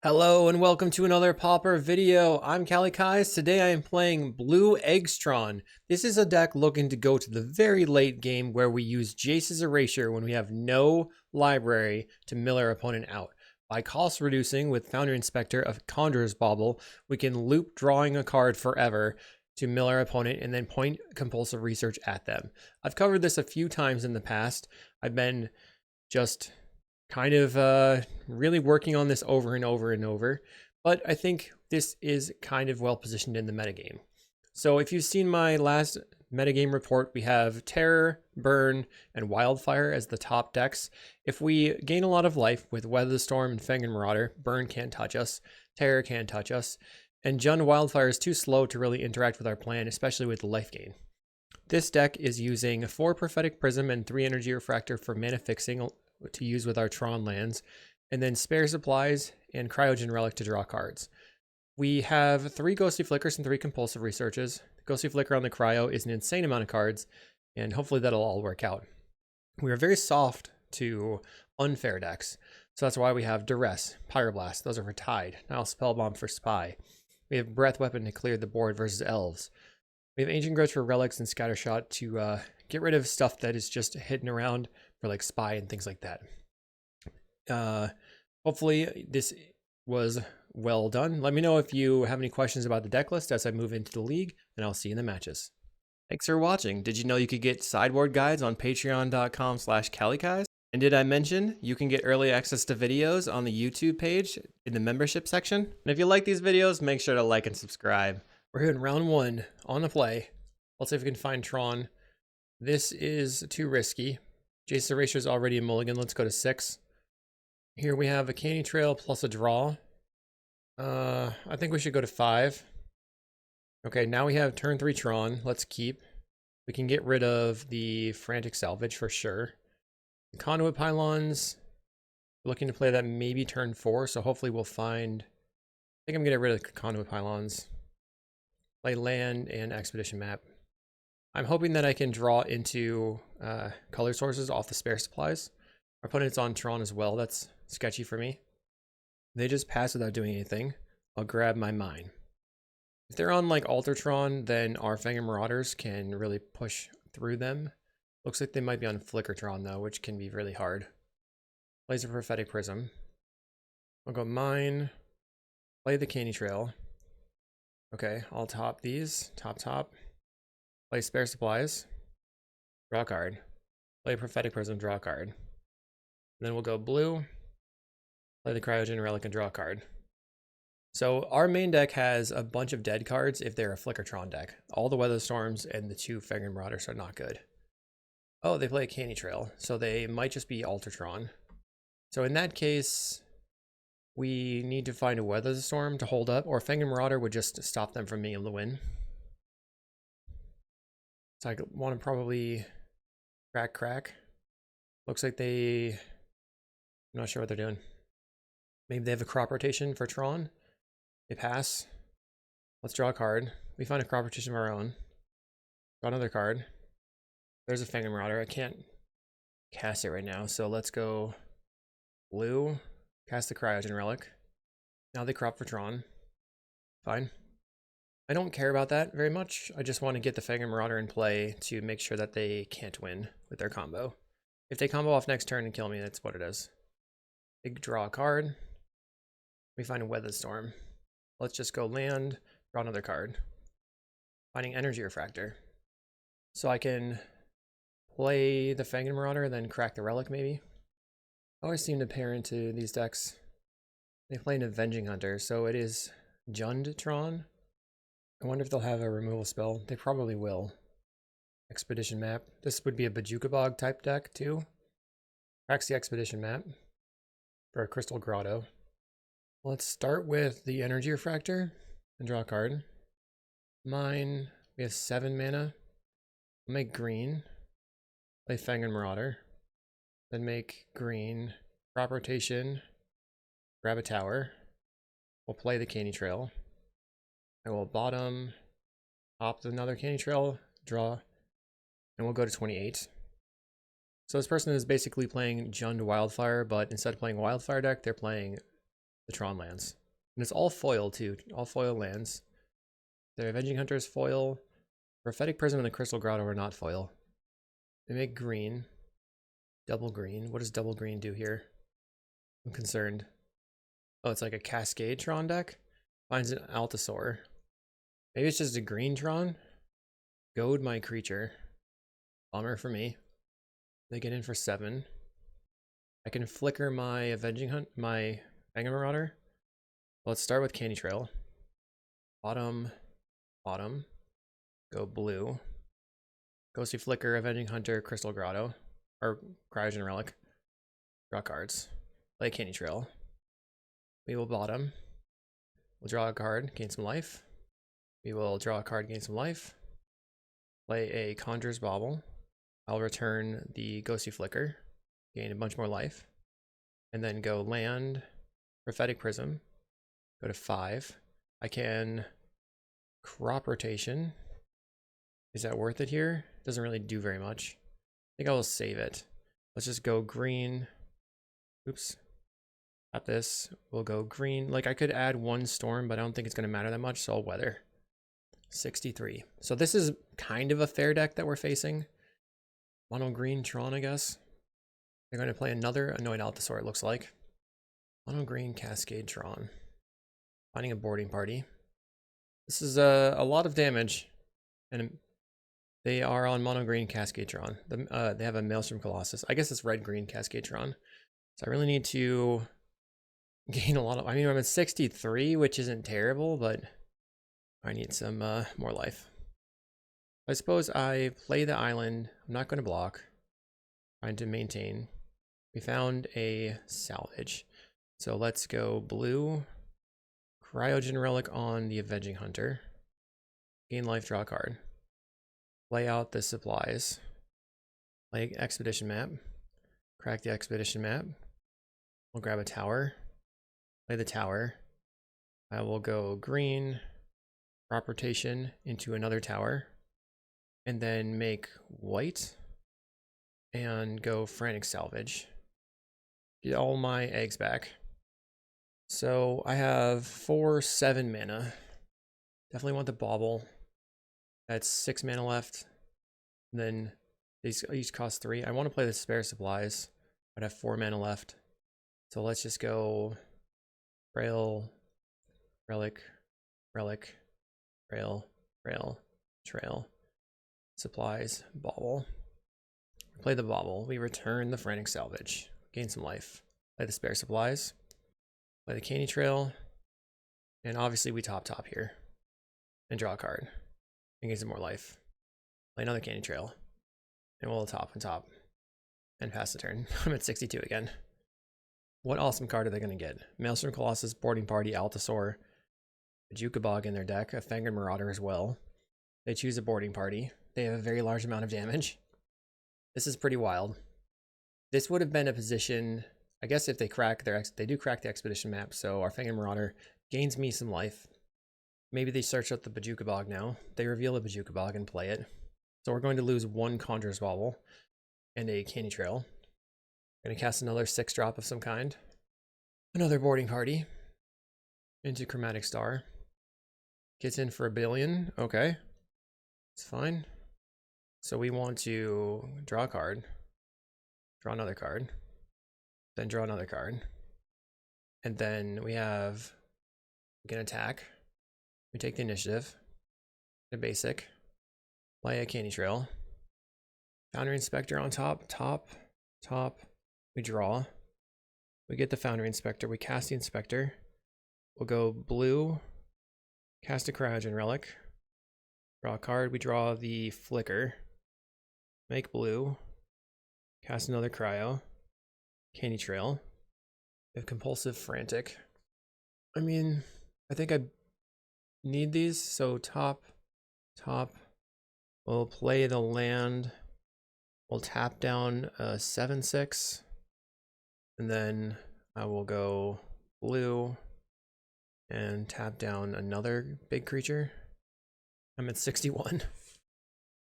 Hello and welcome to another Pauper video. I'm Kalikaiz. Today I am playing Blue Eggs Tron. This is a deck looking to go to the very late game where we use Jace's Erasure when we have no library to mill our opponent out. By cost reducing with Foundry Inspector of Conjurer's Bauble, we can loop drawing a card forever to mill our opponent and then point compulsive research at them. I've covered this a few times in the past. I've been just kind of really working on this over and over and over, but I think this is kind of well positioned in the metagame. So if you've seen my last metagame report, we have Terror, Burn, and Wildfire as the top decks. If we gain a lot of life with Weather the Storm and Fang and Marauder, Burn can't touch us, Terror can't touch us, and Jund Wildfire is too slow to really interact with our plan, especially with the life gain. This deck is using 4 Prophetic Prism and 3 Energy Refractor for mana fixing to use with our Tron lands, and then Spare Supplies and Cryogen Relic to draw cards. We have 3 Ghostly Flickers and 3 Compulsive Researches. The Ghostly Flicker on the Cryo is an insane amount of cards, and hopefully that'll all work out. We are very soft to unfair decks, so that's why we have Duress, Pyroblast, those are for Tide, now Spellbomb for Spy. We have Breath Weapon to clear the board versus Elves. We have Ancient Growth for Relics and Scattershot to get rid of stuff that is just hidden around for like Spy and things like that. Hopefully this was well done. Let me know if you have any questions about the deck list as I move into the league, and I'll see you in the matches. Thanks for watching. Did you know you could get sideboard guides on patreon.com/Kalikaiz? And did I mention you can get early access to videos on the YouTube page in the membership section? And if you like these videos, make sure to like and subscribe. We're here in round 1 on the play. Let's see if we can find Tron. This is too risky. Jace's Erasure is already a mulligan. Let's go to 6. Here we have a Candy Trail plus a draw. I think we should go to 5. Okay, now we have turn 3 Tron. Let's keep. We can get rid of the Frantic Salvage for sure. The Conduit Pylons. Looking to play that maybe turn 4, so hopefully we'll find... I think I'm going to get rid of the Conduit Pylons. Play land and Expedition Map. I'm hoping that I can draw into color sources off the Spare Supplies. Our opponent's on Tron as well. That's sketchy for me. They just pass without doing anything. I'll grab my mine. If they're on like Altertron, then our Fang and Marauders can really push through them. Looks like they might be on Flickertron though, which can be really hard. Plays a Prophetic Prism. I'll go mine. Play the Candy Trail. Okay, I'll top these. Top. Play Spare Supplies. Draw a card. Play Prophetic Prism, draw a card. And then we'll go blue. Play the Cryogen Relic and draw a card. So our main deck has a bunch of dead cards if they're a Flickertron deck. All the Weather Storms and the 2 Fang and Marauders are not good. Oh, they play a Candy Trail, so they might just be Altertron. So in that case, we need to find a Weather Storm to hold up, or Fang and Marauder would just stop them from being able to win. So I want to probably crack. Looks like I'm not sure what they're doing. Maybe they have a crop rotation for Tron. They pass. Let's draw a card. We find a crop rotation of our own. Draw another card. There's a Fang and Marauder. I can't cast it right now, so let's go blue. Cast the Cryogen Relic. Now they crop for Tron. Fine. I don't care about that very much. I just want to get the Fang and Marauder in play to make sure that they can't win with their combo. If they combo off next turn and kill me, that's what it is. Big draw a card. We find a Weather Storm. Let's just go land, draw another card. Finding Energy Refractor. So I can play the Fang and Marauder, then crack the Relic maybe. I always seem to pair into these decks. They play an Avenging Hunter, so it is Jund Tron. I wonder if they'll have a removal spell. They probably will. Expedition Map. This would be a Bajukabog type deck too. Cracks the Expedition Map for a Crystal Grotto. Let's start with the Energy Refractor and draw a card. Mine, we have 7 mana. I'll make green. Play Fang and Marauder. Then make green. Crop rotation. Grab a tower. We'll play the Candy Trail. I will bottom, top another Candy Trail, draw, and we'll go to 28. So this person is basically playing Jund Wildfire, but instead of playing Wildfire deck, they're playing the Tron lands. And it's all foil too, all foil lands. The Avenging Hunter is foil. Prophetic Prism and the Crystal Grotto are not foil. They make green. Double green. What does double green do here? I'm concerned. Oh, it's like a Cascade Tron deck? Finds an Altasaur. Maybe it's just a green Tron? Goad my creature. Bummer for me. They get in for 7. I can flicker my my Fanging Marauder. Let's start with Candy Trail. Bottom. Go blue. Ghostly Flicker, Avenging Hunter, Crystal Grotto. Or Cryogen Relic. Draw cards. Play Candy Trail. We will bottom. We'll draw a card, gain some life. We will draw a card, gain some life. Play a Conjurer's Bauble. I'll return the Ghostly Flicker, gain a bunch more life. And then go land, Prophetic Prism. Go to 5. I can crop rotation. Is that worth it here? Doesn't really do very much. I think I will save it. Let's just go green. Oops. At this, we'll go green. Like I could add 1 storm, but I don't think it's going to matter that much, so I'll weather. 63. So this is kind of a fair deck that we're facing. Mono green Tron, I guess. They're going to play another Annoyed Altasaur, it looks like. Mono green Cascade Tron. Finding a boarding party. This is a lot of damage. And they are on mono green Cascade Tron. They have a Maelstrom Colossus. I guess it's red green Cascade Tron. So I really need to gain a lot of... I mean, I'm at 63, which isn't terrible, but I need some more life. I suppose I play the island. I'm not going to block. Trying to maintain. We found a salvage. So let's go blue. Cryogen Relic on the Avenging Hunter. Gain life, draw a card. Play out the supplies. Play Expedition Map. Crack the Expedition Map. We'll grab a tower. Play the tower. I will go green. Crop rotation into another tower. And then make white. And go Frantic Salvage. Get all my eggs back. So I have 7 mana. Definitely want the bauble. That's 6 mana left. And then these each cost 3. I want to play the spare supplies. I'd have 4 mana left. So let's just go Trail, Relic, Relic, Trail, Trail, Trail, Supplies, Bauble. Play the Bauble. We return the Frantic Salvage. Gain some life. Play the spare supplies. Play the Candy Trail. And obviously we top here. And draw a card. And gain some more life. Play another Candy Trail. And we'll top and top. And pass the turn. I'm at 62 again. What awesome card are they going to get? Maelstrom Colossus, Boarding Party, Altasaur, a Jukabog in their deck, a Fanged Marauder as well. They choose a Boarding Party. They have a very large amount of damage. This is pretty wild. This would have been a position, I guess if they crack they do crack the Expedition Map, so our Fanged Marauder gains me some life. Maybe they search out the Bajukabog now. They reveal a Bajukabog and play it. So we're going to lose 1 Conjurer's Bauble and a Candy Trail. Going to cast another 6-drop of some kind. Another Boarding Party into Chromatic Star. Gets in for 1 billion. Okay. It's fine. So we want to draw a card. Draw another card. Then draw another card. And then we can attack. We take the initiative. The basic. Play a Candy Trail. Foundry Inspector on top. We draw. We get the Foundry Inspector. We cast the Inspector. We'll go blue. Cast a Cryogen Relic. Draw a card. We draw the Flicker. Make blue. Cast another Cryo. Candy Trail. We have Compulsive Frantic. I mean, I think I need these. So top. We'll play the land. We'll tap down a 7/6. And then I will go blue and tap down another big creature. I'm at 61.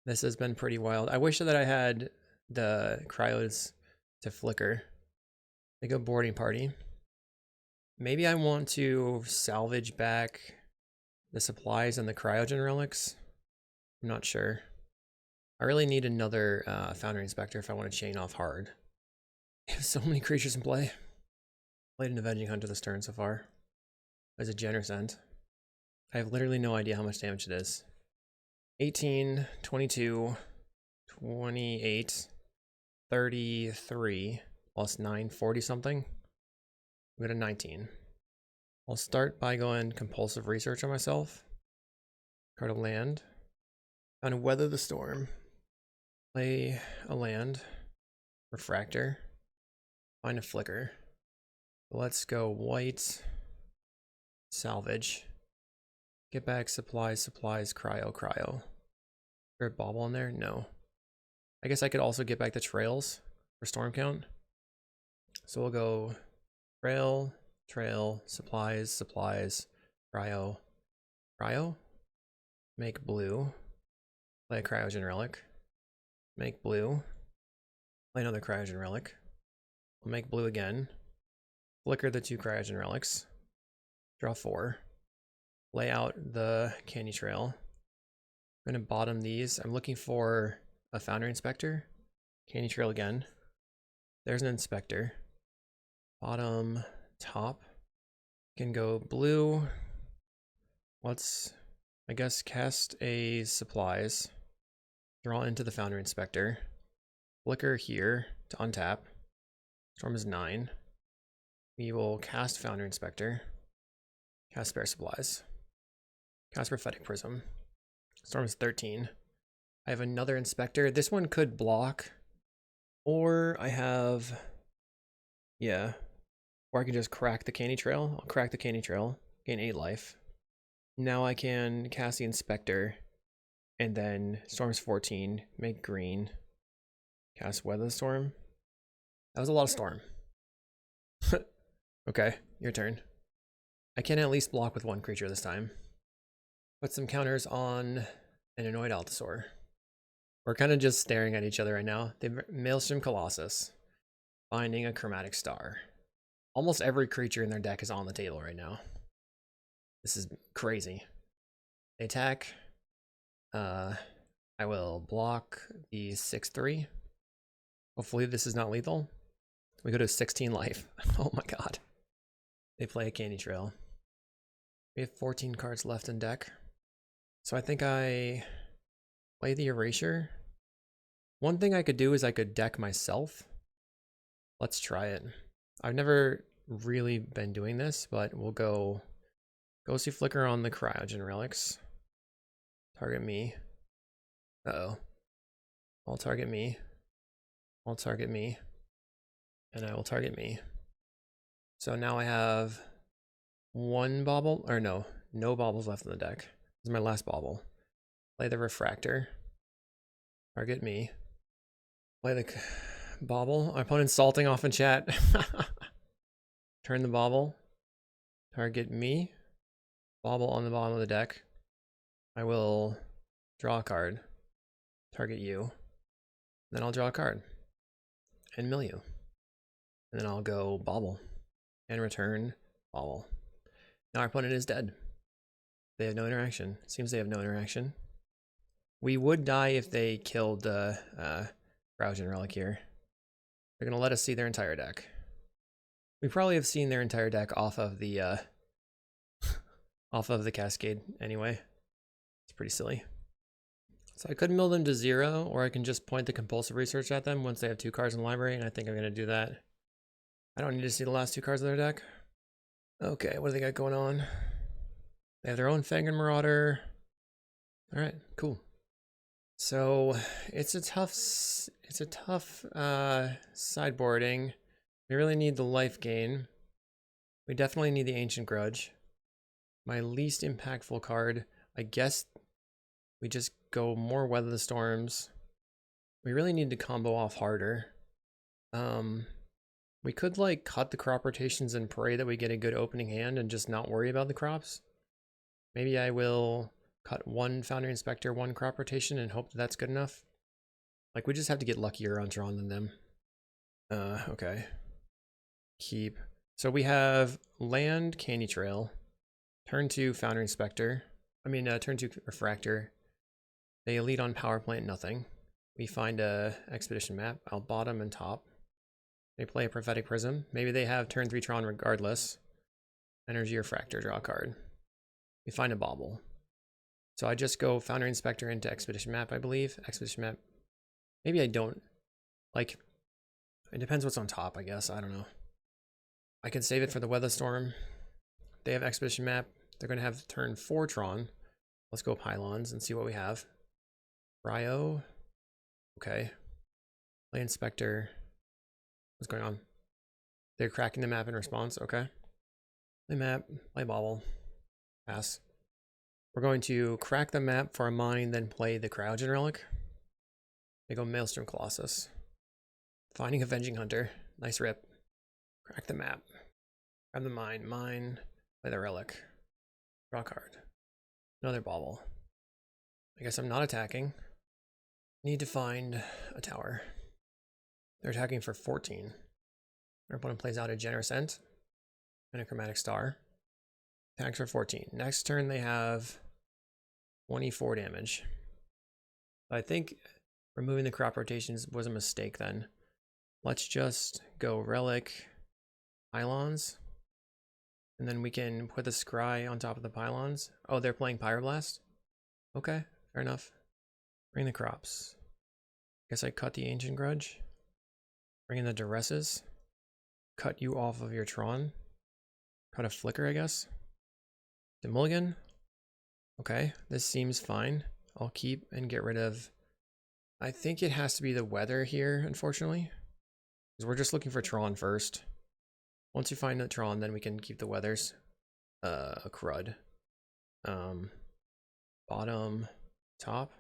This has been pretty wild. I wish that I had the cryos to flicker. They go Boarding Party. Maybe I want to salvage back the supplies and the Cryogen Relics. I'm not sure. I really need another Foundry Inspector if I want to chain off hard. I have so many creatures in play. Played an Avenging Hunter this turn so far. As a generous end. I have literally no idea how much damage it is. 18, 22, 28, 33, plus 9, 40 something. I'm at a 19. I'll start by going compulsive research on myself. Card a land. I'm gonna weather the storm. Play a land. Refractor. Find a flicker. Let's go white. Salvage. Get back supplies, cryo. Is there a bauble in there? No. I guess I could also get back the trails for storm count. So we'll go trail, supplies, cryo. Make blue. Play a Cryogen Relic. Make blue. Play another Cryogen Relic. We'll make blue again. Flicker the 2 Cryogen Relics. Draw 4. Lay out the Candy Trail. I'm going to bottom these. I'm looking for a Foundry Inspector. Candy Trail again. There's an Inspector. Bottom, top. Can go blue. Let's, I guess, cast a supplies. Draw into the Foundry Inspector. Flicker here to untap. Storm is 9. We will cast Foundry Inspector. Cast Spare Supplies. Cast Prophetic Prism. Storm is 13. I have another Inspector. This one could block. Or I have... Yeah. Or I can just crack the Candy Trail. I'll crack the Candy Trail. Gain 8 life. Now I can cast the Inspector. And then Storm's 14. Make green. Cast Weather the Storm. That was a lot of Storm. Okay, your turn. I can at least block with 1 creature this time. Put some counters on an Annoyed Allosaur. We're kind of just staring at each other right now. The Maelstrom Colossus. Finding a Chromatic Star. Almost every creature in their deck is on the table right now. This is crazy. They attack. I will block the 6/3. Hopefully this is not lethal. We go to 16 life. Oh my god. They play a Candy Trail. We have 14 cards left in deck. So I think I play the Erasure. One thing I could do is I could deck myself. Let's try it. I've never really been doing this, but we'll go Ghostly Flicker on the Cryogen Relics. Target me. Uh-oh. I'll target me. I'll target me. And I will target me. So now I have 1 bauble, or no baubles left in the deck. This is my last bauble. Play the Refractor. Target me. Play the bauble. Our opponent's salting off in chat. Turn the bauble. Target me. Bauble on the bottom of the deck. I will draw a card. Target you. Then I'll draw a card. And mill you. And then I'll go bauble. And return bauble. Now our opponent is dead. They have no interaction. It seems they have no interaction. We would die if they killed the Cryogen Relic here. They're going to let us see their entire deck. We probably have seen their entire deck off of the Cascade anyway. It's pretty silly. So I could mill them to 0, or I can just point the compulsive research at them once they have 2 cards in the library, and I think I'm going to do that. I don't need to see the last 2 cards of their deck. Okay, what do they got going on? They have their own Fang and Marauder. Alright, cool. So it's a tough sideboarding. We really need the life gain. We definitely need the Ancient Grudge. My least impactful card, I guess we just go more Weather the Storms. We really need to combo off harder. We could like cut the crop rotations and pray that we get a good opening hand and just not worry about the crops. Maybe I will cut 1 Foundry Inspector, 1 crop rotation and hope that that's good enough. Like we just have to get luckier on drawn than them. Okay. Keep So we have land Candy Trail, turn 2 Foundry Inspector, turn 2 Refractor. They elite on Power Plant, nothing. We find a Expedition map, I'll bottom and top. They play a Prophetic Prism. Maybe they have turn 3 Tron regardless. Energy Refractor, draw a card. We find a Bauble. So I just go Foundry Inspector into Expedition map, I believe. Expedition map. Maybe I don't. Like, it depends what's on top, I guess. I don't know. I can save it for the Weather Storm. They have Expedition map. They're going to have turn 4 Tron. Let's go Pylons and see what we have. Cryo. Okay. Play Inspector. What's going on? They're cracking the map in response. Okay. Play map. Play Bauble. Pass. We're going to crack the map for a mine, then play the Cryogen Relic. They go Maelstrom Colossus. Finding Avenging Hunter. Nice rip. Crack the map. Grab the mine. Mine. Play the Relic. Draw a card. Another Bauble. I guess I'm not attacking. Need to find a tower. They're attacking for 14. Our opponent plays out a Generous Ent and a Chromatic Star. Attacks for 14. Next turn they have 24 damage. I think removing the crop rotations was a mistake then. Let's just go Relic, Pylons, and then we can put the Scry on top of the Pylons. Oh, they're playing Pyroblast? Okay, fair enough. Bring the crops. Guess I cut the Ancient Grudge. Bring in the Duresses. Cut you off of your Tron. Cut a Flicker, I guess. The Mulligan. Okay, this seems fine. I'll keep and get rid of... I think it has to be the weather here, unfortunately. Because we're just looking for Tron first. Once we find the Tron, then we can keep the weathers. A crud. Bottom, top.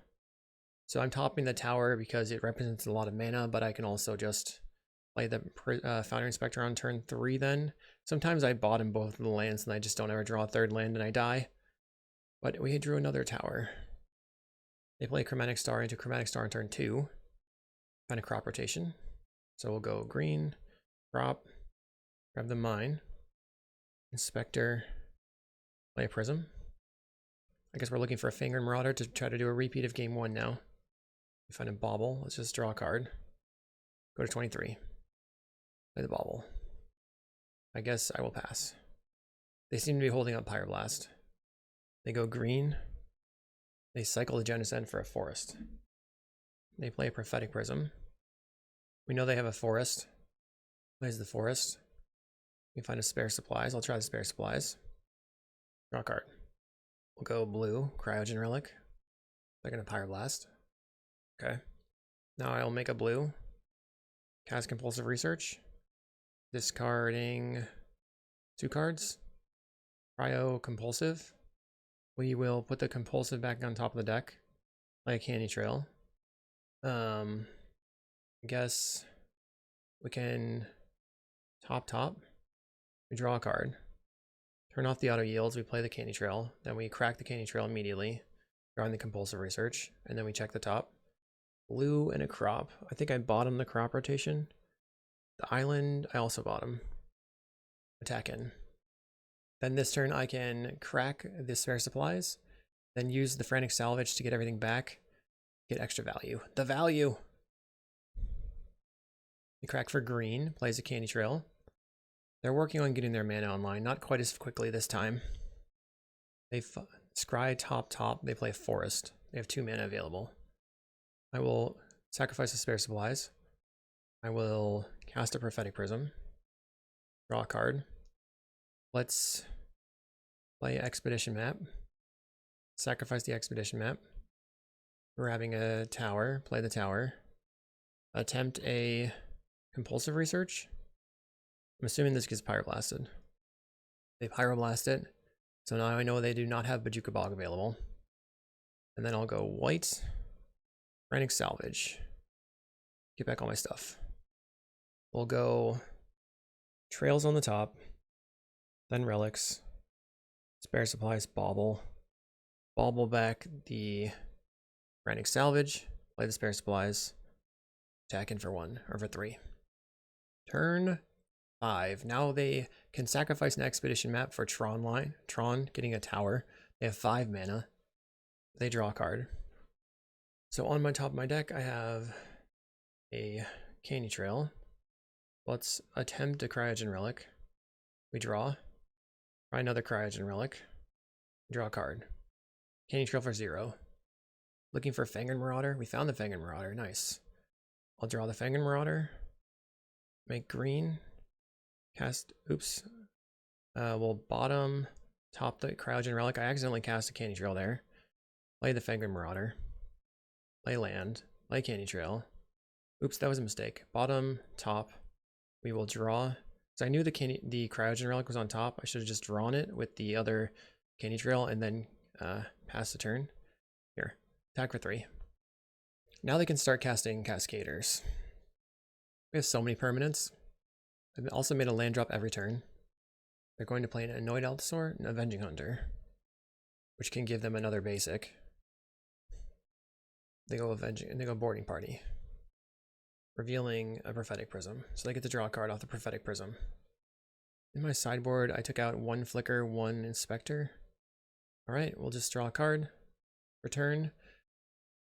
So I'm topping the tower because it represents a lot of mana, but I can also just play the Foundry Inspector on turn 3 then. Sometimes I bottom both of the lands and I just don't ever draw a third land and I die. But we drew another tower. They play Chromatic Star into Chromatic Star on turn 2. Find a crop rotation. So we'll go green, crop, grab the mine, Inspector, play a Prism. I guess we're looking for a Fingered Marauder to try to do a repeat of game 1 now. We find a Bauble. Let's just draw a card. Go to 23. Play the Bauble. I guess I will pass. They seem to be holding up Pyroblast. They go green. They cycle the Generous Ent for a forest. They play a Prophetic Prism. We know they have a forest. Plays the forest. We find a Spare Supplies. I'll try the Spare Supplies. Draw a card. We'll go blue, Cryogen Relic. They're going to Pyroblast. Okay. Now I'll make a blue. Cast Compulsive Research. Discarding 2 cards. Cryo Compulsive. We will put the Compulsive back on top of the deck. Play a Candy Trail. I guess we can top. We draw a card. Turn off the auto yields, we play the Candy Trail, then we crack the Candy Trail immediately, drawing the Compulsive Research, and then we check the top. Blue and a crop. I think I bottom the crop rotation. The island, I also bottom. Attack in. Then this turn I can crack the Spare Supplies, then use the Frantic Salvage to get everything back, get extra value. The value! The crack for green, plays a Candy Trail. They're working on getting their mana online, not quite as quickly this time. They scry top, they play Forest. They have 2 mana available. I will sacrifice the Spare Supplies. I will cast a Prophetic Prism. Draw a card. Let's play Expedition map. Sacrifice the Expedition map. We're having a tower. Play the tower. Attempt a Compulsive Research. I'm assuming this gets Pyroblasted. They Pyroblast it. So now I know they do not have Bojuka Bog available. And then I'll go white. Frantic Salvage. Get back all my stuff. We'll go Trails on the top. Then Relics. Spare Supplies, Bauble. Bauble back the Frantic Salvage. Play the Spare Supplies. Attack in for 1, or for 3. Turn 5. Now they can sacrifice an expedition map for Tron getting a tower. They have 5 mana. They draw a card. So on my top of my deck, I have a Candy Trail. Let's attempt a Cryogen Relic. We draw. Try another Cryogen Relic. Draw a card. Candy Trail for 0. Looking for Fangren Marauder. We found the Fangren Marauder. Nice. I'll draw the Fangren Marauder. Make green. Cast. Oops. We'll bottom top the Cryogen Relic. I accidentally cast a Candy Trail there. Play the Fangren Marauder. Play land. Play Candy Trail. Oops, that was a mistake. Bottom, top. We will draw. So I knew the Cryogen Relic was on top. I should have just drawn it with the other Candy Trail and then pass the turn. Here. Attack for 3. Now they can start casting Cascaders. We have so many permanents. I've also made a land drop every turn. They're going to play an Annoyed Allosaur and Avenging Hunter, which can give them another basic. They go Boarding Party, revealing a Prophetic Prism. So they get to draw a card off the Prophetic Prism. In my sideboard, I took out 1 Flicker, 1 Inspector. All right, we'll just draw a card. Return.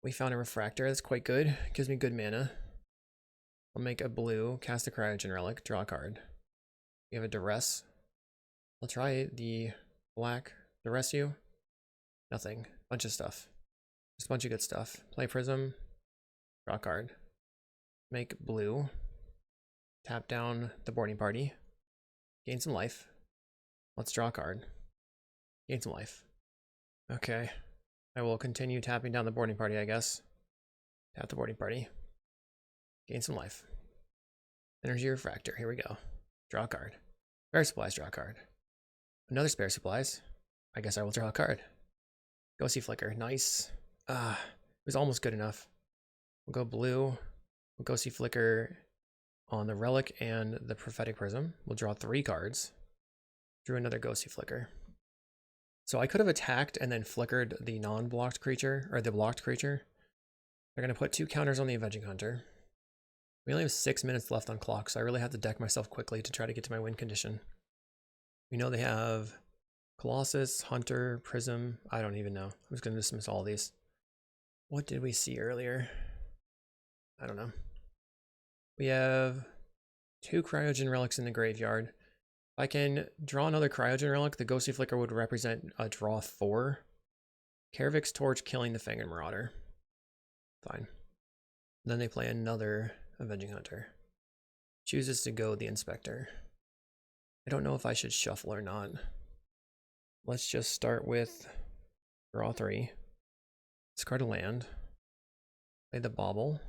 We found a Refractor. That's quite good. Gives me good mana. I'll make a blue, cast a Cryogen Relic, draw a card. We have a Duress. I'll try the black. Duress you. Nothing. Bunch of stuff. Just a bunch of good stuff. Play Prism. Draw a card. Make blue. Tap down the Boarding Party. Gain some life. Let's draw a card. Gain some life. Okay. I will continue tapping down the Boarding Party, I guess. Tap the Boarding Party. Gain some life. Energy Refractor. Here we go. Draw a card. Spare Supplies. Draw a card. Another Spare Supplies. I guess I will draw a card. Go see Flicker. Nice. It was almost good enough. We'll go blue. We'll go see Flicker on the Relic and the Prophetic Prism. We'll draw 3 cards. Drew another Go see Flicker. So I could have attacked and then flickered the non-blocked creature, or the blocked creature. They're going to put 2 counters on the Avenging Hunter. We only have 6 minutes left on clock, so I really have to deck myself quickly to try to get to my win condition. We know they have Colossus, Hunter, Prism. I don't even know. I'm just going to dismiss all these. What did we see earlier? I don't know. We have 2 Cryogen Relics in the graveyard. If I can draw another Cryogen Relic, the Ghostly Flicker would represent a draw 4. Karavik's Torch killing the Fangren Marauder. Fine. Then they play another Avenging Hunter. Chooses to go the Inspector. I don't know if I should shuffle or not. Let's just start with draw 3. Discard a land. Play the Bauble.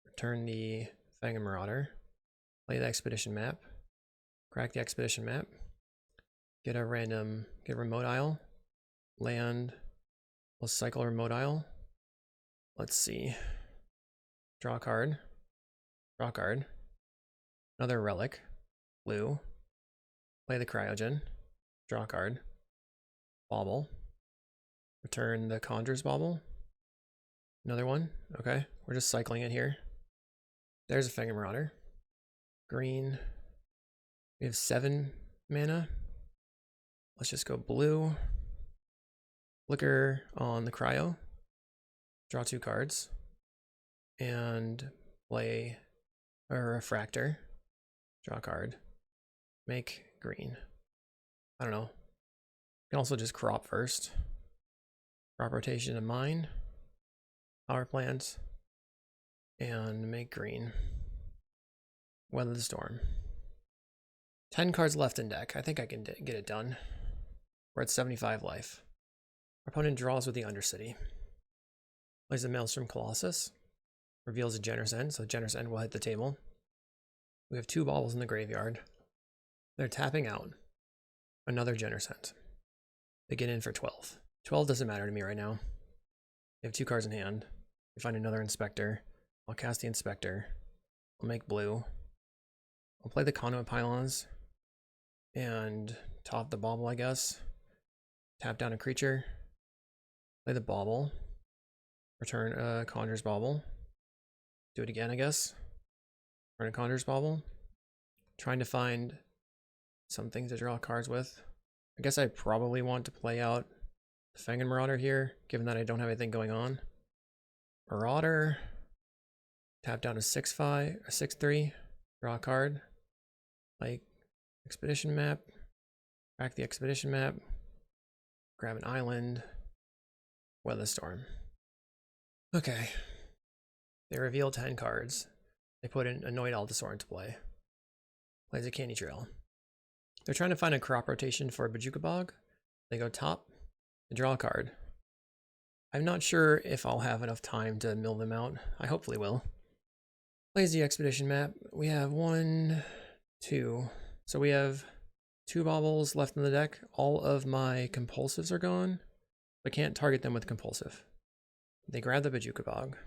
Return the Fangren Marauder. Play the Expedition map. Crack the Expedition map. Get a Remote Isle. Land. We'll cycle a Remote Isle. Let's see. Draw a card. Draw a card. Another Relic. Blue. Play the Cryogen. Draw a card. Bauble. Return the Conjurer's Bauble. Another one. Okay. We're just cycling it here. There's a Fangren Marauder. Green. We have 7 mana. Let's just go blue. Flicker on the Cryo. Draw 2 cards. And play a Refractor. Draw a card. Make green. I don't know. You can also just crop first. Crop rotation to mine. Power plants. And make green. Weather the Storm. 10 cards left in deck. I think I can get it done. We're at 75 life. Our opponent draws with the Undercity. Plays the Maelstrom Colossus. Reveals a Generous End, so Generous End will hit the table. We have 2 Baubles in the graveyard. They're tapping out. Another Generous End. They get in for 12. 12 doesn't matter to me right now. They have 2 cards in hand. We find another Inspector. I'll cast the Inspector. I'll make blue. I'll play the Conduit Pylons. And top the Bauble, I guess. Tap down a creature. Play the Bauble. Return a Conjurer's Bauble. Do it again, I guess. Return a Conjurer's Bauble. trying to find something to draw cards with. I guess I probably want to play out the Fanged Marauder here, given that I don't have anything going on. Marauder. Tap down a 6/5, a 6/3. Draw a card. Like Expedition Map. Crack the Expedition Map. Grab an island. Weather Storm. Okay. They reveal 10 cards. They put an Annoyed Allosaur into play. Plays a Candy Trail. They're trying to find a crop rotation for a Bojuka Bog. They go top. They draw a card. I'm not sure if I'll have enough time to mill them out. I hopefully will. Plays the Expedition Map. We have 1, 2. So we have 2 baubles left in the deck. All of my compulsives are gone. I can't target them with compulsive. They grab the Bojuka Bog.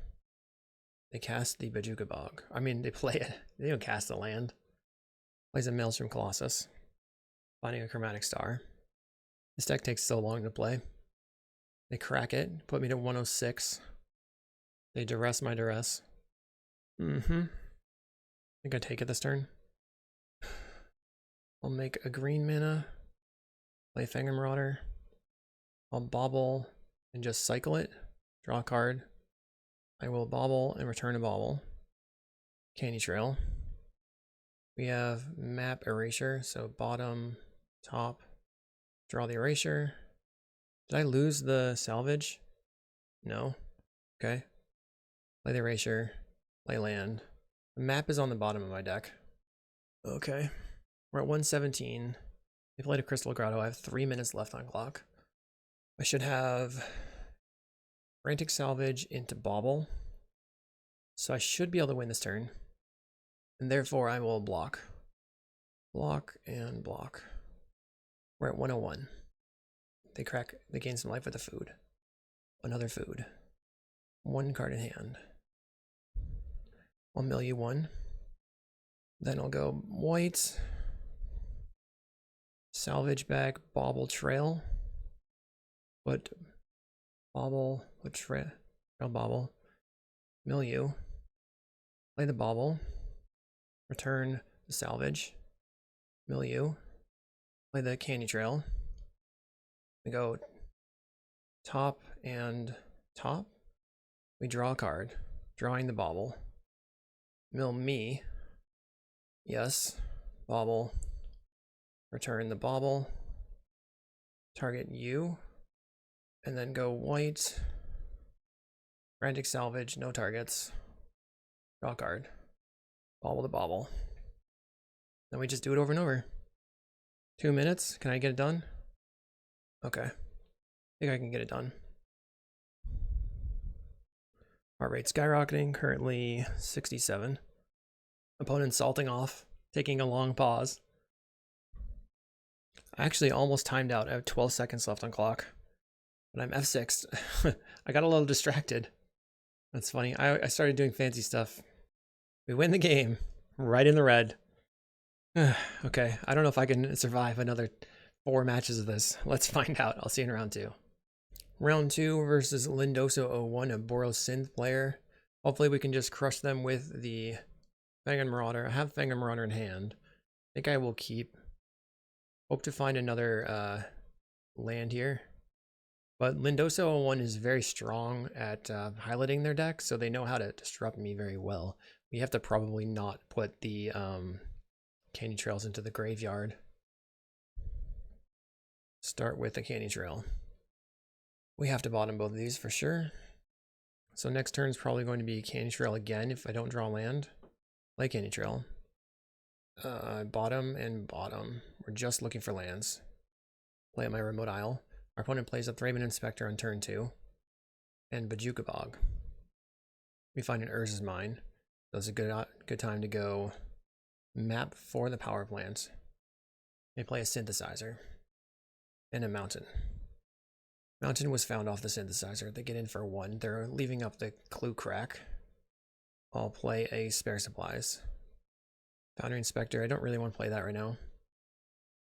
They cast the Bojuka Bog. I mean, they play it. They don't cast the land. Plays a Maelstrom Colossus. Finding a Chromatic Star. This deck takes so long to play. They crack it. Put me to 106. They duress my duress. I think I take it this turn. I'll make a green mana. Play Fanged Marauder. I'll bauble and just cycle it. Draw a card. I will bauble and return a bauble. Candy Trail. We have Map Erasure, so bottom, top. Draw the Erasure. Did I lose the salvage? No. Okay. Play the Erasure. Play land. The map is on the bottom of my deck. Okay. We're at 117. They played a Crystal Grotto. I have 3 minutes left on clock. I should have Frantic Salvage into Bauble. So I should be able to win this turn. And therefore I will block. Block and block. We're at 101. They gain some life with a food. Another food. 1 card in hand. I'll mill you 1. Then I'll go white. Salvage back, Bauble Trail. Put Bauble, put Trail Bauble. Mill you. Play the Bauble. Return the salvage. Mill you. Play the Candy Trail. We go top and top. We draw a card. Drawing the Bauble. Mill me. Yes. Bauble. Return the Bauble. Target you. And then go white. Frantic Salvage, no targets. Draw a card. Bauble the Bauble. Then we just do it over and over. 2 minutes. Can I get it done? Okay. I think I can get it done. Heart rate skyrocketing, currently 67. Opponent salting off, taking a long pause. I actually almost timed out. I have 12 seconds left on clock. But I'm F6. I got a little distracted. That's funny. I started doing fancy stuff. We win the game. Right in the red. Okay, I don't know if I can survive another 4 matches of this. Let's find out. I'll see you in round 2. Round 2 versus Lindoso01, a Boros Synth player. Hopefully we can just crush them with the Fanged Marauder. I have Fanged Marauder in hand. I think I will keep. Hope to find another land here. But Lindoso01 is very strong at highlighting their deck, so they know how to disrupt me very well. We have to probably not put the Candy Trails into the graveyard. Start with the Candy Trail. We have to bottom both of these for sure. So next turn is probably going to be Candy Trail again if I don't draw land. Play Candy Trail. Bottom and bottom. We're just looking for lands. Play at my remote isle. Our opponent plays a Thraben Inspector on turn 2. And Bojuka Bog. We find an Urza's Mine. So it's a good time to go map for the power plant. They play a Synthesizer. And a Mountain. Mountain was found off the Synthesizer. They get in for 1. They're leaving up the Clue Crack. I'll play a Spare Supplies. Foundry Inspector. I don't really want to play that right now.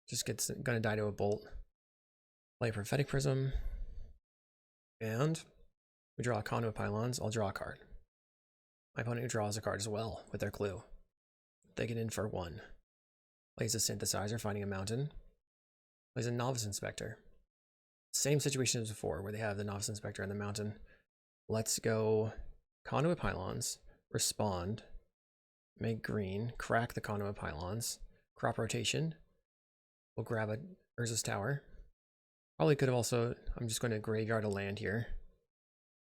Just gonna die to a bolt. Play Prophetic Prism. And we draw a Conduit Pylons. I'll draw a card. My opponent draws a card as well with their clue. They get in for 1. Plays a Synthesizer, finding a mountain. Plays a Novice Inspector. Same situation as before, where they have the Novice Inspector and the mountain. Let's go Conduit Pylons, respond, make green, crack the Conduit Pylons, crop rotation. We'll grab a Urza's Tower. Probably could have also, I'm just going to graveyard a land here.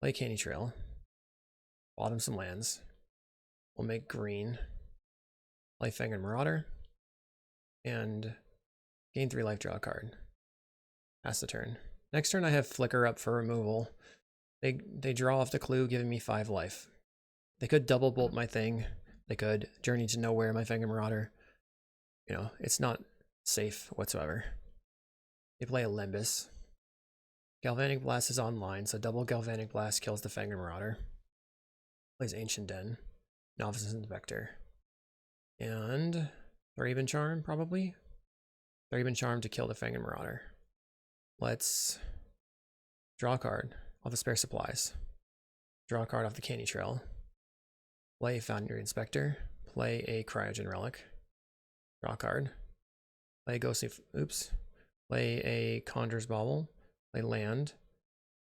Play Candy Trail. Bottom some lands. We'll make green. Play Fanged Marauder. And gain 3 life, draw a card. Pass the turn. Next turn I have Flicker up for removal. They draw off the clue, giving me 5 life. They could double bolt my thing. They could Journey to Nowhere my Fanged Marauder. You know, it's not safe whatsoever. They play a Limbus. Galvanic Blast is online, so double Galvanic Blast kills the Fanged Marauder. Plays Ancient Den. Novice Inspector. And Thraben Charm, probably. Thraben Charm to kill the Fanged Marauder. Let's draw a card off the Spare Supplies. Draw a card off the Candy Trail. Play Foundry Inspector. Play a Cryogen Relic. Draw a card. Play a Ghostly... Oops. Play a Conjurer's Bauble. Play land.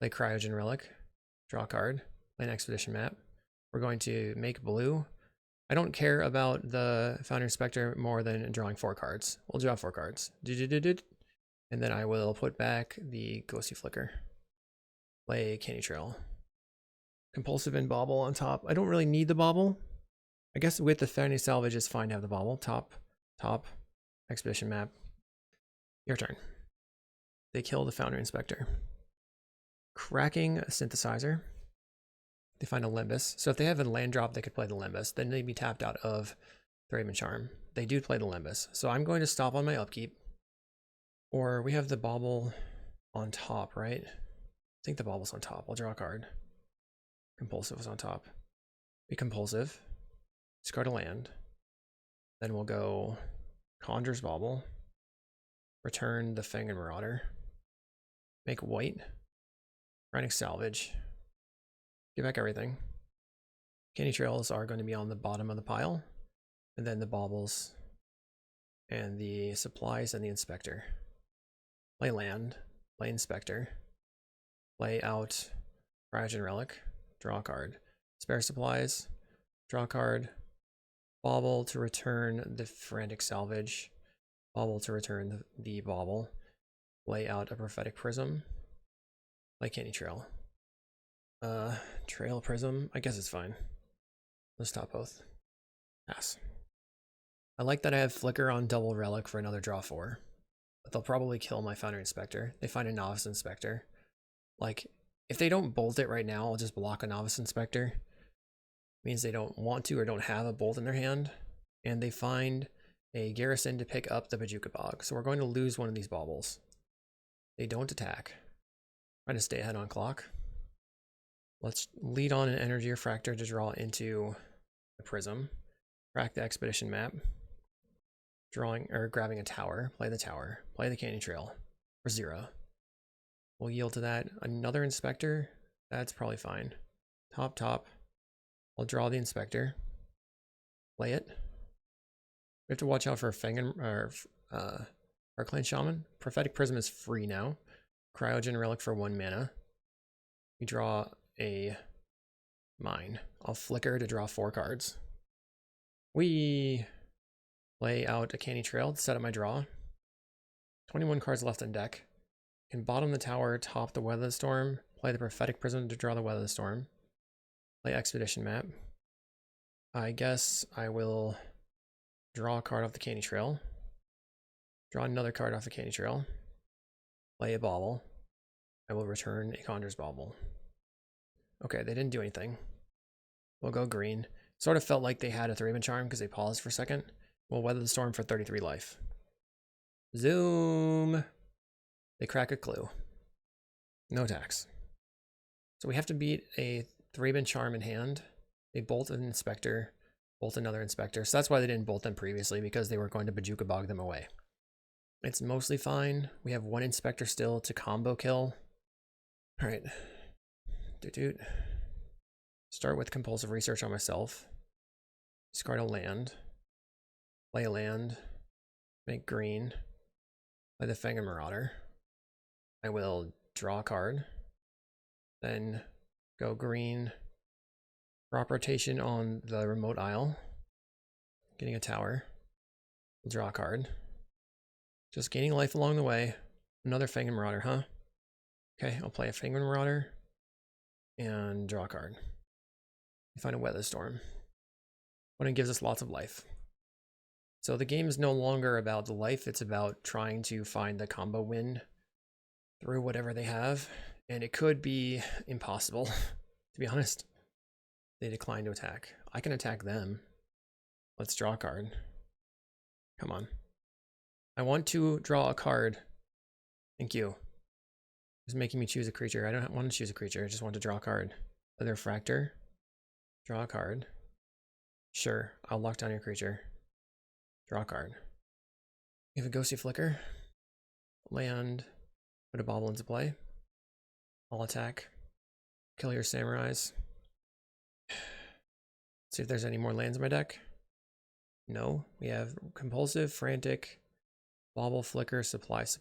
Play Cryogen Relic. Draw a card. Play an Expedition Map. We're going to make blue. I don't care about the Foundry Inspector more than drawing 4 cards. We'll draw 4 cards. And then I will put back the Ghostly Flicker. Play Candy Trail. Compulsive and Bauble on top. I don't really need the Bauble. I guess with the Foundry Salvage it's fine to have the Bauble. Top, Expedition Map. Your turn. They kill the Foundry Inspector. Cracking a Synthesizer. They find a Limbus. So if they have a land drop, they could play the Limbus. Then they'd be tapped out of Thraben Charm. They do play the Limbus. So I'm going to stop on my upkeep. Or we have the Bauble on top, right? I think the Bauble's on top. I'll draw a card. Compulsive was on top. Be Compulsive. Discard a land. Then we'll go Conjurer's Bauble. Return the Fanged Marauder. Make white. Prophetic Salvage. Give back everything. Candy Trails are going to be on the bottom of the pile. And then the Baubles. And the Supplies and the Inspector. Play land. Play Inspector. Play out Cryogen Relic. Draw a card. Spare Supplies. Draw a card. Bauble to return the Frantic Salvage. Bauble to return the Bauble. Play out a Prophetic Prism. Play Candy Trail. Trail Prism. I guess it's fine. Let's stop both. Pass. I like that I have Flicker on double Relic for another draw 4. But they'll probably kill my Foundry Inspector. They find a Novice Inspector. Like, if they don't bolt it right now, I'll just block a Novice Inspector. Means they don't want to or don't have a bolt in their hand. And they find a Garrison to pick up the Bojuka Bog. So we're going to lose one of these Baubles. They don't attack. Trying to stay ahead on clock. Let's lead on an Energy Refractor to draw into the Prism. Crack the Expedition Map. Drawing or grabbing a tower. Play the tower. Play the Candy Trail for 0. We'll yield to that. Another Inspector. That's probably fine. Top. I'll draw the Inspector. Play it. We have to watch out for Arcane Shaman. Prophetic Prism is free now. Cryogen Relic for 1 mana. We draw a mine. I'll Flicker to draw 4 cards. We lay out a Candy Trail to set up my draw. 21 cards left on deck. Can bottom the tower, top the Weather the Storm. Play the Prophetic Prism to draw the Weather the Storm. Play Expedition Map. I guess I will draw a card off the Candy Trail. Draw another card off the Candy Trail. Play a Bauble. I will return a Conjurer's Bauble. Okay, they didn't do anything. We'll go green. Sort of felt like they had a Thraben Charm because they paused for a second. We'll Weather the Storm for 33 life. Zoom! They crack a clue. No attacks. So we have to beat a Thraben Charm in hand. They bolt an Inspector, bolt another Inspector. So that's why they didn't bolt them previously, because they were going to Bojuka Bog them away. It's mostly fine. We have 1 Inspector still to combo kill. Alright. Doot. Start with Compulsive Research on myself. Discard a land. Play a land. make green, play the Fanged Marauder. I will draw a card, then go green, crop rotation on the remote isle, getting a tower, we'll draw a card, just gaining life along the way. Another Fanged Marauder, huh? Okay, I'll play a Fanged Marauder and draw a card. We find a Weather Storm. When it gives us lots of life. So the game is no longer about the life, it's about trying to find the combo win through whatever they have. And it could be impossible, to be honest. They decline to attack. I can attack them. Let's draw a card. Come on. I want to draw a card. Thank you. It's making me choose a creature. I don't want to choose a creature. I just want to draw a card. Leather Fractor. Draw a card. Sure, I'll lock down your creature. Draw a card. You have a Ghostly Flicker. Land. Put a bauble into play. I'll attack. Kill your Samurais. See if there's any more lands in my deck. No, we have Compulsive, Frantic, Bauble, Flicker, Supplies.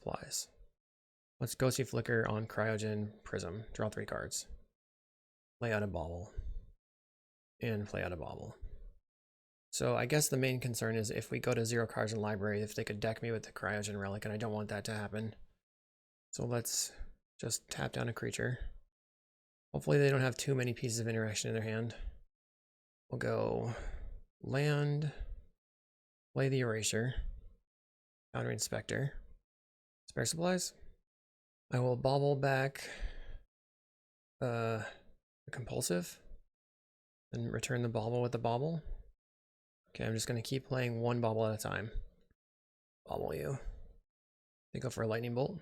Let's Ghostly Flicker on Cryogen Prism. Draw 3 cards. Play out a Bauble. And play out a Bauble. So I guess the main concern is if we go to 0 cards in library, if they could deck me with the Cryogen Relic, and I don't want that to happen. So let's just tap down a creature. Hopefully they don't have too many pieces of interaction in their hand. We'll go land, play the Erasure, Foundry Inspector, Spare Supplies. I will bauble back the Compulsive, and return the bauble with the bauble. Okay, I'm just going to keep playing one bauble at a time. Bauble you. They go for a Lightning Bolt.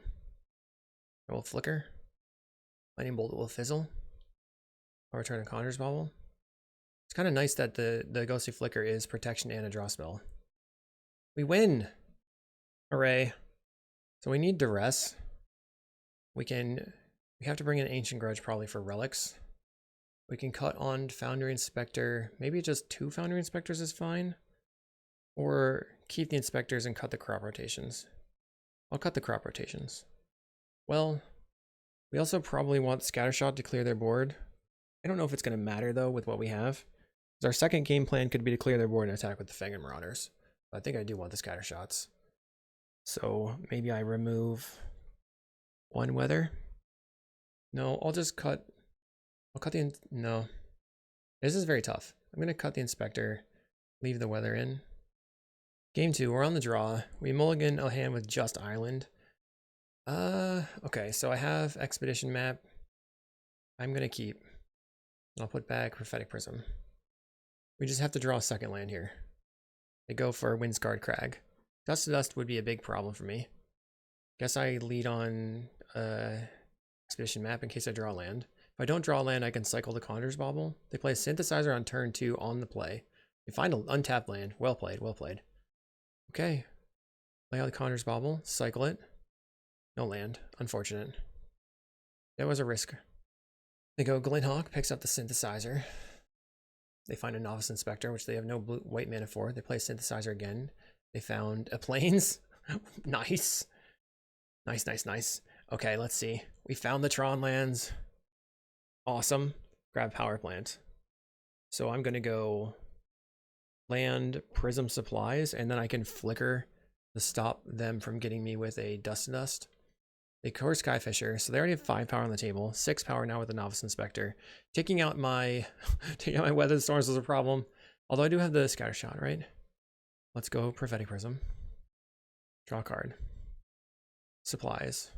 I will Flicker. Lightning Bolt will fizzle. I'll return a Conjurer's Bauble. It's kind of nice that the Ghostly Flicker is protection and a draw spell. We win! Hooray. So we need Duress. We have to bring in Ancient Grudge probably for relics. We can cut on Foundry Inspector. Maybe just 2 Foundry Inspectors is fine. Or keep the Inspectors and cut the crop rotations. I'll cut the crop rotations. Well, we also probably want Scattershot to clear their board. I don't know if it's going to matter though with what we have. Our second game plan could be to clear their board and attack with the Fanged Marauders. But I think I do want the Scattershots. So maybe I remove 1 Weather. No, I'll just cut. I'll cut the. No. This is very tough. I'm going to cut the Inspector, leave the Weather in. Game 2, we're on the draw. We mulligan a hand with just Island. Okay, so I have Expedition Map. I'm going to keep. I'll put back Prophetic Prism. We just have to draw a second land here. They go for Windscarred Crag. Dust to Dust would be a big problem for me. Guess I lead on Expedition Map in case I draw land. If I don't draw land, I can cycle the Conjurer's Bauble. They play a Synthesizer on turn 2 on the play. They find an untapped land. Well played, well played. Okay. Play out the Conjurer's Bauble, cycle it. No land. Unfortunate. That was a risk. They go Glinthawk, picks up the Synthesizer. They find a Novice Inspector, which they have no white mana for. They play Synthesizer again. They found a Plains. Nice. Nice, nice, nice. Okay, let's see. We found the Tron lands. Awesome. Grab Power Plant. So I'm going to go land Prism Supplies, and then I can Flicker to stop them from getting me with a Dust to Dust. They core Skyfisher, so they already have 5 power on the table. 6 power now with the Novice Inspector. Taking out my Weather Storms was a problem. Although I do have the Scattershot, right? Let's go Prophetic Prism. Draw a card. Supplies.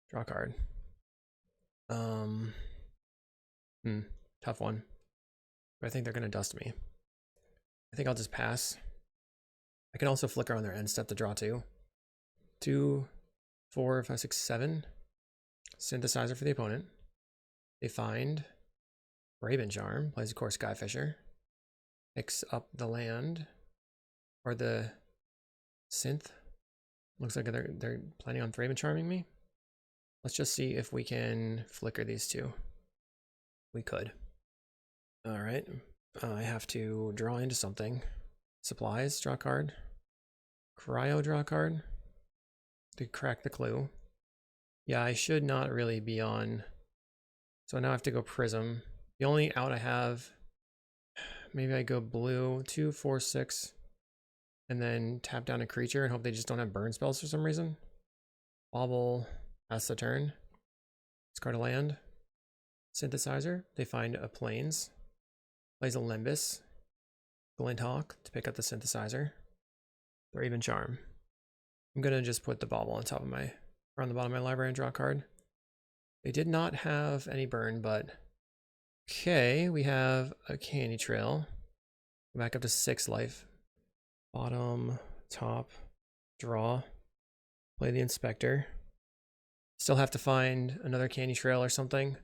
Draw a card. Tough one. But I think they're gonna dust me. I think I'll just pass. I can also Flicker on their end step to draw 2. 2, 4, 5, 6, 7. Synthesizer for the opponent. They find Raven Charm, plays a core Skyfisher. Picks up the land. Or the Synth. Looks like they're planning on Raven Charming me. Let's just see if we can Flicker these 2. We could. Alright. I have to draw into something. Supplies, draw a card. Cryo draw card to crack the clue. Yeah, I should not really be on. So now I have to go Prism. The only out I have, maybe I go blue, 2, 4, 6, and then tap down a creature and hope they just don't have burn spells for some reason. Bobble, pass the turn. Discard a land. Synthesizer, they find a Plains. Plays a Limbus. Glinthawk to pick up the Synthesizer. Or even Charm. I'm gonna just put the Bobble on top of my, or on the bottom of my library and draw a card. They did not have any burn, but okay, we have a Candy Trail. Back up to 6 life. Bottom, top, draw. Play the Inspector. Still have to find another Candy Trail or something.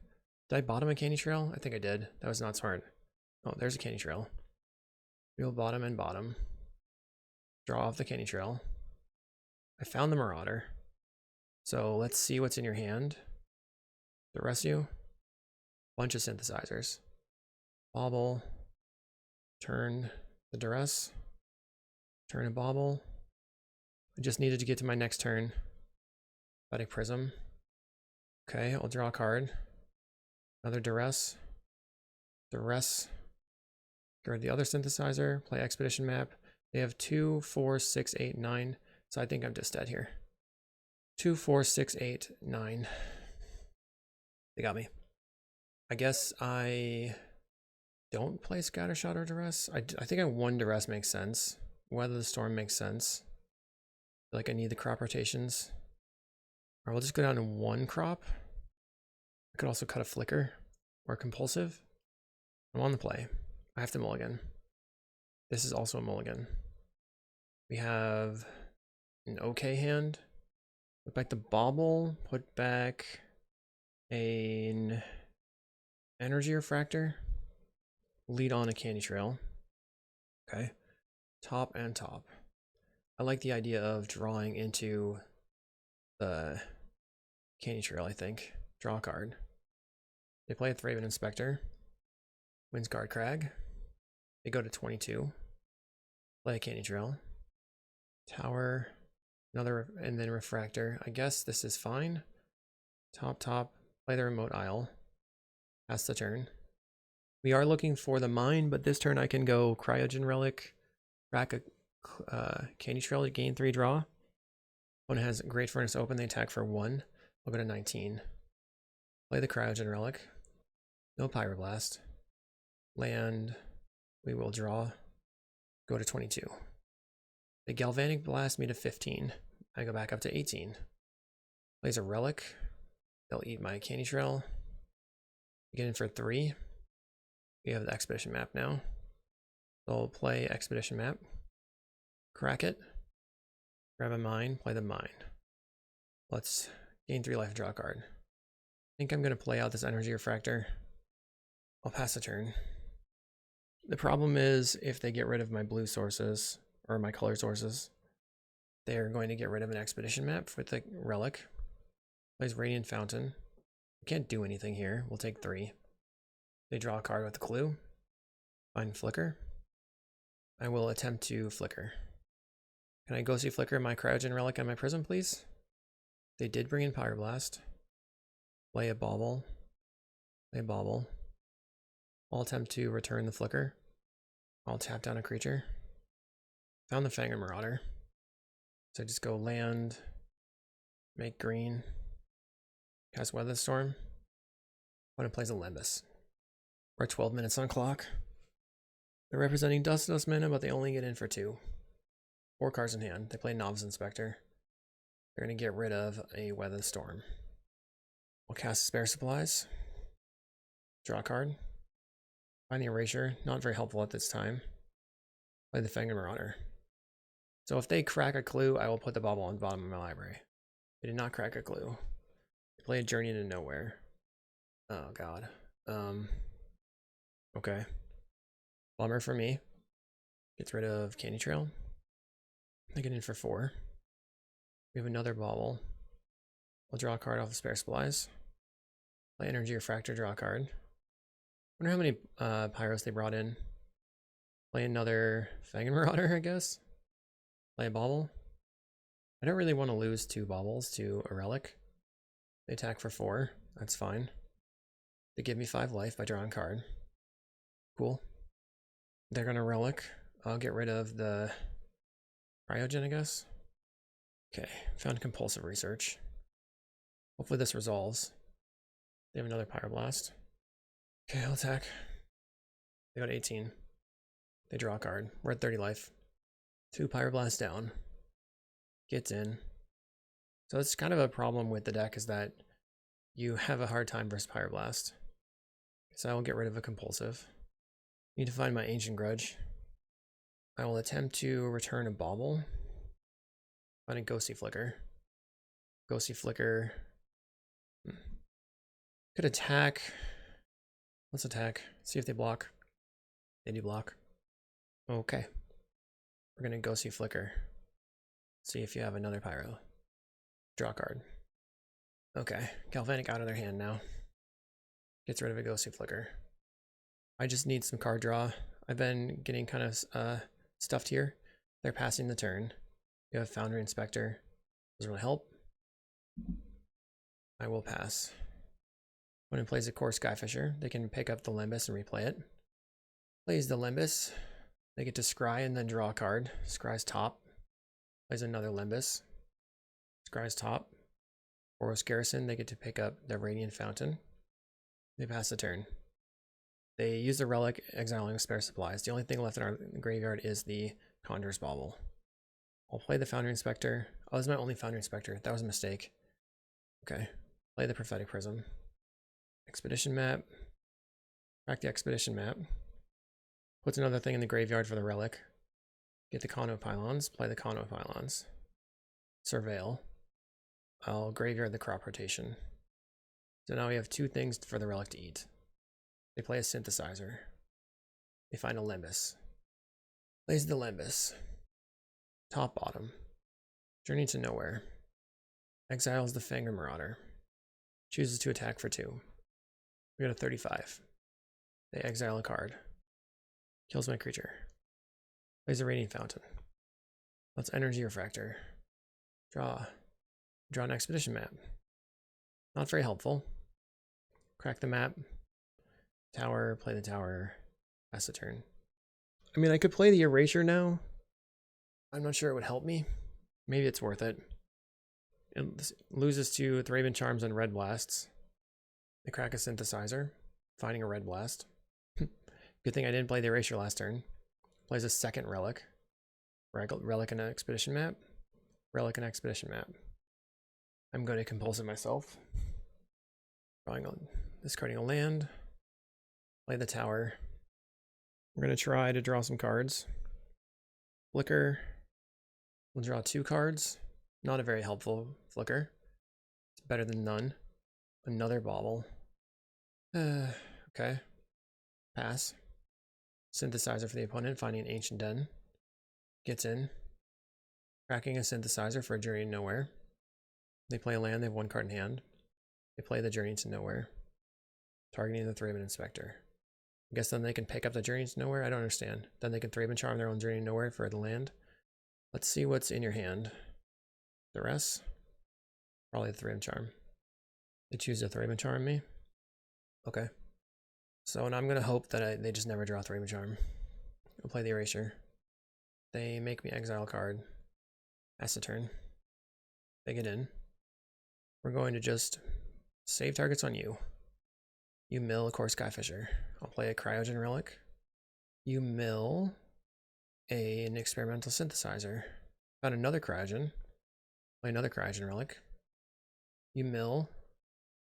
Did I bottom a Candy Trail? I think I did. That was not smart. Oh, there's a Candy Trail. Real bottom and bottom. Draw off the Candy Trail. I found the Marauder. So let's see what's in your hand. The rest of you. Bunch of Synthesizers. Bobble. Turn the Duress. Turn a Bobble. I just needed to get to my next turn. Prophetic Prism. Okay, I'll draw a card. Another Duress. Duress. Get rid of the other Synthesizer. Play Expedition Map. They have 2, 4, 6, 8, 9. So I think I'm just dead here. 2, 4, 6, 8, 9. They got me. I guess I don't play Scattershot or Duress. I think I 1 Duress makes sense. Weather the Storm makes sense. I feel like I need the crop rotations. Or we'll just go down to 1 crop. I could also cut a Flicker or Compulsive. I'm on the play. I have to mulligan. This is also a mulligan. We have an okay hand. Put back the Bobble. Put back an Energy Refractor. Lead on a Candy Trail. Okay. Top and top. I like the idea of drawing into the Candy Trail, I think. Draw a card. They play a Thraben Inspector. Wins Guard Crag. They go to 22. Play a Candy Trail. Tower. Another, and then Refractor. I guess this is fine. Top, top. Play the Remote Isle. Pass the turn. We are looking for the mine, but this turn I can go Cryogen Relic. Crack a Candy Trail to gain 3 draw. One has Great Furnace open. They attack for 1. I'll go to 19. Play the Cryogen Relic. No Pyroblast. Land. We will draw. Go to 22. The Galvanic Blast me to 15. I go back up to 18. Plays a Relic. They'll eat my Candy Trail. Get in for 3. We have the Expedition Map now. They'll play Expedition Map. Crack it. Grab a mine. Play the mine. Let's gain 3 life, draw a card. I think I'm going to play out this Energy Refractor. I'll pass the turn. The problem is if they get rid of my blue sources, or my color sources, they're going to get rid of an Expedition Map with the Relic. Plays Radiant Fountain. We can't do anything here. We'll take 3. They draw a card with a clue. Find Flicker. I will attempt to Flicker. Can I go see Flicker my Cryogen Relic on my Prism, please? They did bring in Pyroblast. Play a Bobble. Play a Bobble. I'll attempt to return the Flicker. I'll tap down a creature. Found the Fanged Marauder. So I just go land, make green, cast Weather Storm. Opponent plays a Limbus. We're 12 minutes on clock. They're representing Dust mana, but they only get in for 2. 4 cards in hand. They play Novice Inspector. They're going to get rid of a Weather Storm. We'll cast Spare Supplies. Draw a card. Find the Erasure. Not very helpful at this time. Play the Fanged Marauder. So if they crack a clue, I will put the Bobble on the bottom of my library. They did not crack a clue. They play a Journey into Nowhere. Oh god. Okay. Bummer for me. Gets rid of Candy Trail. I get in for 4. We have another Bobble. I'll draw a card off of Spare Supplies. Play Energy Refractor, draw a card. Wonder how many Pyros they brought in. Play another Fanged Marauder, I guess. Play a Bobble. I don't really want to lose 2 baubles to a relic. They attack for 4. That's fine. They give me 5 life by drawing a card. Cool. They're gonna relic. I'll get rid of the cryogen, I guess. Okay, found compulsive research. Hopefully this resolves. They have another pyroblast. Okay, I'll attack. They got 18. They draw a card. We're at 30 life. 2 pyroblasts down. Gets in. So it's kind of a problem with the deck is that you have a hard time versus pyroblast. So I will get rid of a compulsive. Need to find my ancient grudge. I will attempt to return a bauble. Find a ghosty flicker. Ghosty flicker. Could attack. Let's attack. See if they block. They do block. Okay. We're gonna ghosty flicker. See if you have another pyro. Draw a card. Okay. Galvanic out of their hand now. Gets rid of a ghosty flicker. I just need some card draw. I've been getting kind of stuffed here. They're passing the turn. You have Foundry Inspector. Doesn't really help. I will pass. When it plays a Core Skyfisher, they can pick up the Limbus and replay it. Plays the Limbus. They get to scry and then draw a card. Scry's top. Plays another Limbus. Scry's top. Boros Garrison, they get to pick up the Radiant Fountain. They pass the turn. They use the relic, exiling spare supplies. The only thing left in our graveyard is the Conjurer's Bauble. I'll play the Foundry Inspector. Oh, this is my only Foundry Inspector. That was a mistake. Okay. Play the Prophetic Prism. Expedition map. Crack the Expedition map. Puts another thing in the graveyard for the relic. Get the Kano Pylons. Play the Kano Pylons. Surveil. I'll graveyard the Crop Rotation. So now we have 2 things for the relic to eat. They play a Synthesizer. They find a Limbus. Plays the Limbus. Top bottom. Journey to Nowhere. Exiles the Fangor Marauder. Chooses to attack for 2. We got a 35. They exile a card. Kills my creature. Plays a Radiant Fountain. Let's Energy Refractor. Draw. Draw an Expedition map. Not very helpful. Crack the map. Tower, play the tower. Pass the turn. I mean, I could play the Erasure now. I'm not sure it would help me. Maybe it's worth it. It loses to Thraben Charms and Red Blasts. They crack a Synthesizer, finding a Red Blast. Good thing I didn't play the Erasure last turn. Plays a second Relic. Relic and an Expedition map. Relic and Expedition map. I'm going to compulsive myself. Discarding a land. Play the tower. We're going to try to draw some cards. Flicker. We'll draw 2 cards. Not a very helpful flicker. It's better than none. Another bauble. Okay. Pass. Synthesizer for the opponent, finding an Ancient Den. Gets in. Cracking a Synthesizer for a Journey to Nowhere. They play a land, they have 1 card in hand. They play the Journey to Nowhere. Targeting the Thraben Inspector. I guess then they can pick up the Journey to Nowhere? I don't understand. Then they can Thraben Charm their own Journey to Nowhere for the land. Let's see what's in your hand. Duress? Probably the Thraben Charm. They choose to Thraben Charm me? Okay. So now I'm going to hope that they just never draw Thraben Charm. I'll play the Erasure. They make me exile a card. Pass the turn. They get in. We're going to just save targets on you. You mill a Core Skyfisher. I'll play a Cryogen Relic. You mill an Experimental Synthesizer. Found another Cryogen. Play another Cryogen Relic. You mill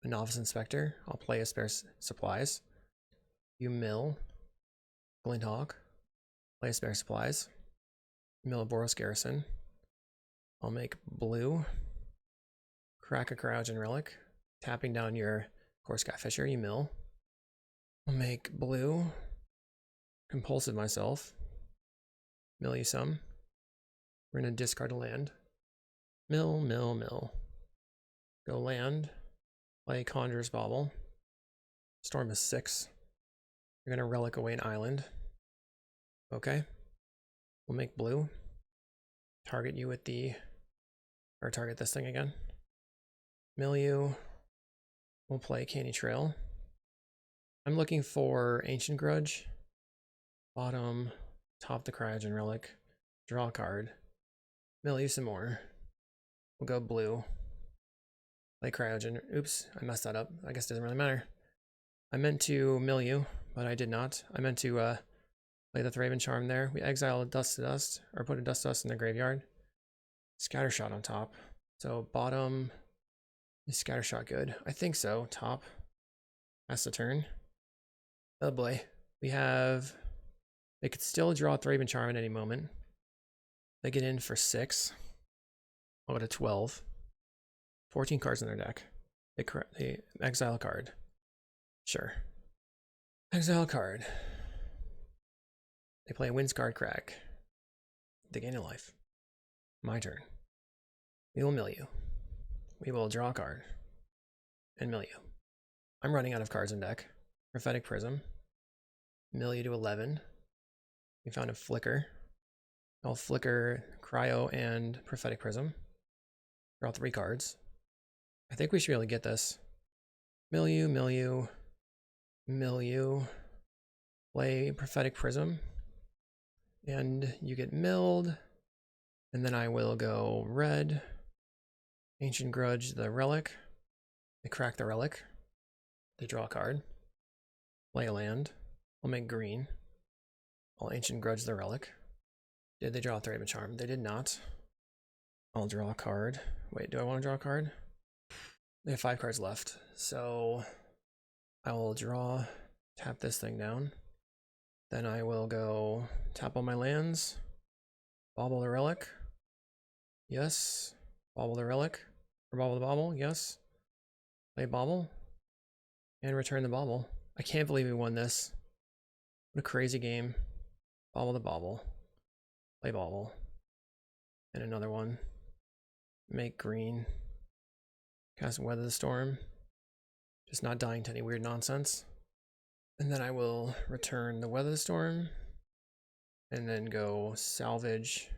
a Novice Inspector. I'll play a Spare Supplies. You mill Glint Hawk. Play a Spare Supplies. You mill a Boros Garrison. I'll make blue. Crack a Cryogen Relic. Tapping down your Core Skyfisher, you mill. I'll make blue. Compulsive myself. Mill you some. We're going to discard a land. Mill, mill, mill. Go land. Play Conjurer's Bauble. Storm is 6. You're going to relic away an island. Okay. We'll make blue. Target you with the Or target this thing again. Milieu. We'll play Canny Trail. I'm looking for Ancient Grudge. Bottom. Top the Cryogen Relic. Draw a card. Milieu some more. We'll go blue. Play Cryogen. Oops, I messed that up. I guess it doesn't really matter. I meant to Milieu, but I did not. I meant to play the Thraben Charm there. We exile a Dust to Dust, or put a Dust to Dust in the graveyard. Scattershot on top. So bottom is Scattershot good? I think so. Top. That's the turn. Oh boy. We have... They could still draw a Thraben Charm at any moment. They get in for 6. I'll go to 12. 14 cards in their deck. They exile a card. Sure. Exile a card. They play Windscarred Crag. They gain a life. My turn. We will Milieu. We will draw a card. And Milieu. I'm running out of cards in deck. Prophetic Prism. Milieu to 11. We found a Flicker. I'll Flicker, Cryo, and Prophetic Prism. Draw 3 cards. I think we should be able to get this. Milieu, Milieu, Milieu. Play Prophetic Prism. And you get milled. And then I will go red. Ancient Grudge, the Relic. They crack the Relic. They draw a card. Play a land. I'll make green. I'll Ancient Grudge the Relic. Did they draw a Thraben Charm? They did not. I'll draw a card. Wait, do I want to draw a card? They have 5 cards left. So I will draw, tap this thing down. Then I will go tap all my lands. Bauble the Relic. Yes. Bauble the Relic. Or Bauble the Bauble. Yes. Play Bauble. And return the Bauble. I can't believe we won this. What a crazy game. Bauble the Bauble. Play Bauble. And another one. Make green. Cast Weather the Storm. Just not dying to any weird nonsense. And then I will return the Weather the Storm. And then go salvage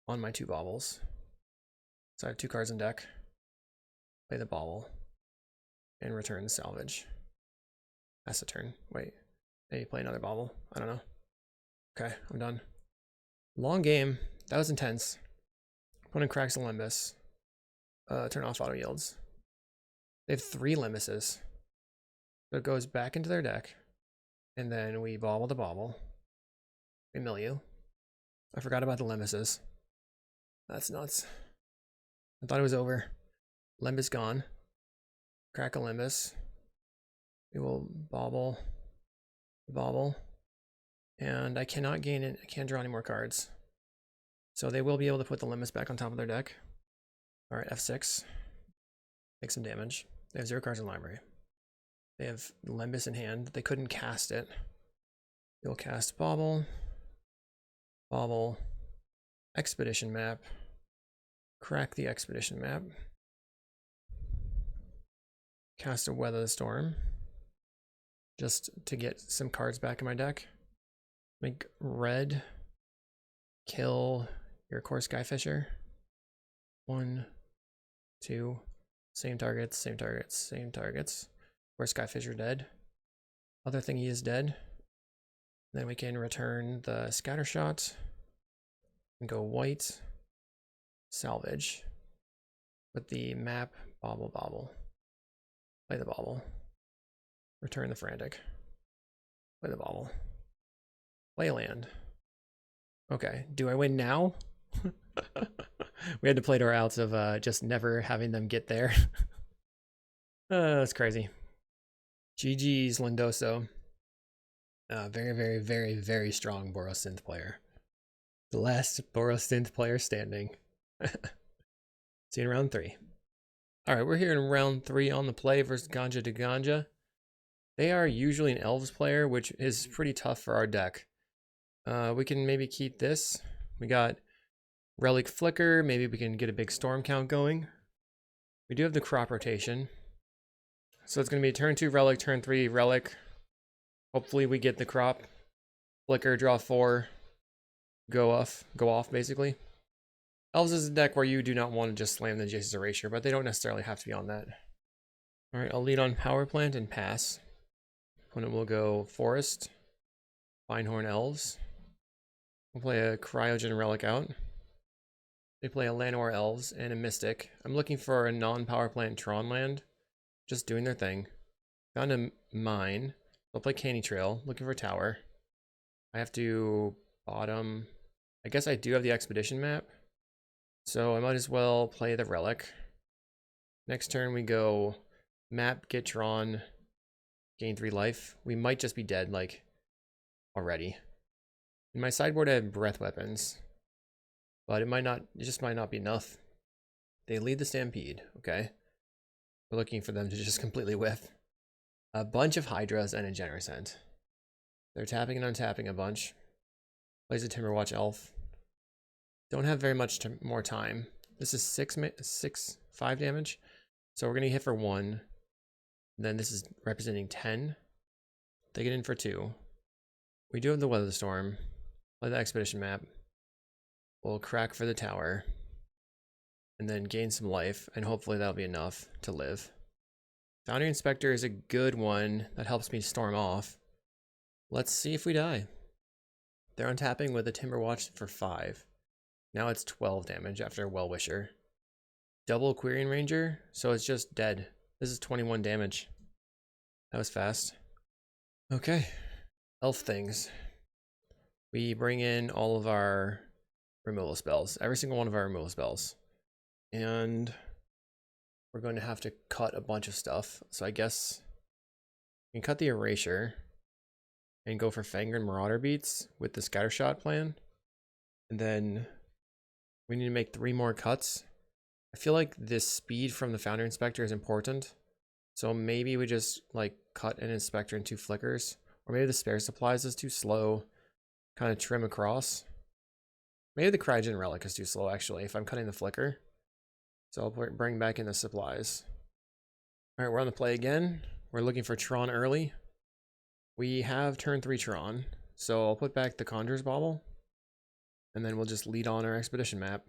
on my 2 baubles. So I have 2 cards in deck. Play the bauble. And return the salvage. That's the turn. Wait. Maybe play another bauble. I don't know. Okay, I'm done. Long game. That was intense. Opponent cracks a Limbus. Turn off auto yields. They have 3 Limbuses. So it goes back into their deck. And then we bauble the bauble. We Milieu. I forgot about the Limbuses. That's nuts. I thought it was over. Limbus gone. Crack a Limbus. We will bauble the bauble. And I cannot gain it. I can't draw any more cards. So they will be able to put the Limbus back on top of their deck. Alright, F6. Take some damage. They have 0 cards in library. They have Limbus in hand. They couldn't cast it. You'll cast Bauble. Bauble. Expedition map. Crack the Expedition map. Cast a Weather the Storm. Just to get some cards back in my deck. Make red. Kill your core Skyfisher. 1, 2. Same targets, same targets, same targets. Core Skyfisher dead. Other thingy is dead. Then we can return the Scattershot. And go white. Salvage. With the map, bauble, bauble. Play the bauble. Return the Frantic. Play the bauble. Play a land. Okay, do I win now? We had to play to our outs of just never having them get there. That's crazy. GG's Lindoso. Very, very, very, very strong Boros Synth player. The last Boros Synth player standing. See you in round 3. Alright, we're here in round 3 on the play versus Ganja to Ganja. They are usually an Elves player, which is pretty tough for our deck. We can maybe keep this. We got Relic Flicker. Maybe we can get a big storm count going. We do have the crop rotation. So it's going to be turn 2 Relic, turn 3 Relic. Hopefully we get the crop. Flicker, draw 4. Go off basically. Elves is a deck where you do not want to just slam the Jace's Erasure, but they don't necessarily have to be on that. Alright, I'll lead on Power Plant and pass. Opponent will go Forest, Finehorn Elves. We'll play a Cryogen Relic out. They play a Llanowar Elves and a Mystic. I'm looking for a non-Power Plant Tron land. Just doing their thing. Found a Mine. They'll play Canny Trail, looking for a tower. I have to bottom... I guess I do have the Expedition map. So I might as well play the Relic. Next turn we go map, get drawn, gain 3 life. We might just be dead, like, already. In my sideboard I have breath weapons. But it just might not be enough. They lead the Stampede, okay? We're looking for them to just completely whiff. A bunch of Hydras and a Generous End. They're tapping and untapping a bunch. Plays a Timberwatch Elf. Don't have very much more time. This is 5 damage. So we're going to hit for 1. Then this is representing 10. They get in for 2. We do have the Weather Storm. Play the Expedition map. We'll crack for the tower. And then gain some life. And hopefully that'll be enough to live. Foundry Inspector is a good one that helps me storm off. Let's see if we die. They're untapping with a Timberwatch for 5. Now it's 12 damage after Well-Wisher. Double Quirion Ranger, so it's just dead. This is 21 damage. That was fast. Okay. Elf things. We bring in all of our removal spells. Every single one of our removal spells. And we're going to have to cut a bunch of stuff. So I guess we can cut the Erasure and go for Fangren Marauder Beats with the Scattershot plan. And then we need to make 3 more cuts. I feel like this speed from the Founder Inspector is important. So maybe we just like cut an Inspector and 2 flickers. Or maybe the Spare Supplies is too slow. Kind of trim across. Maybe the Cryogen Relic is too slow actually if I'm cutting the flicker. So I'll bring back in the supplies. Alright, we're on the play again. We're looking for Tron early. We have turn 3 Tron. So I'll put back the Conjurer's Bauble. And then we'll just lead on our Expedition map.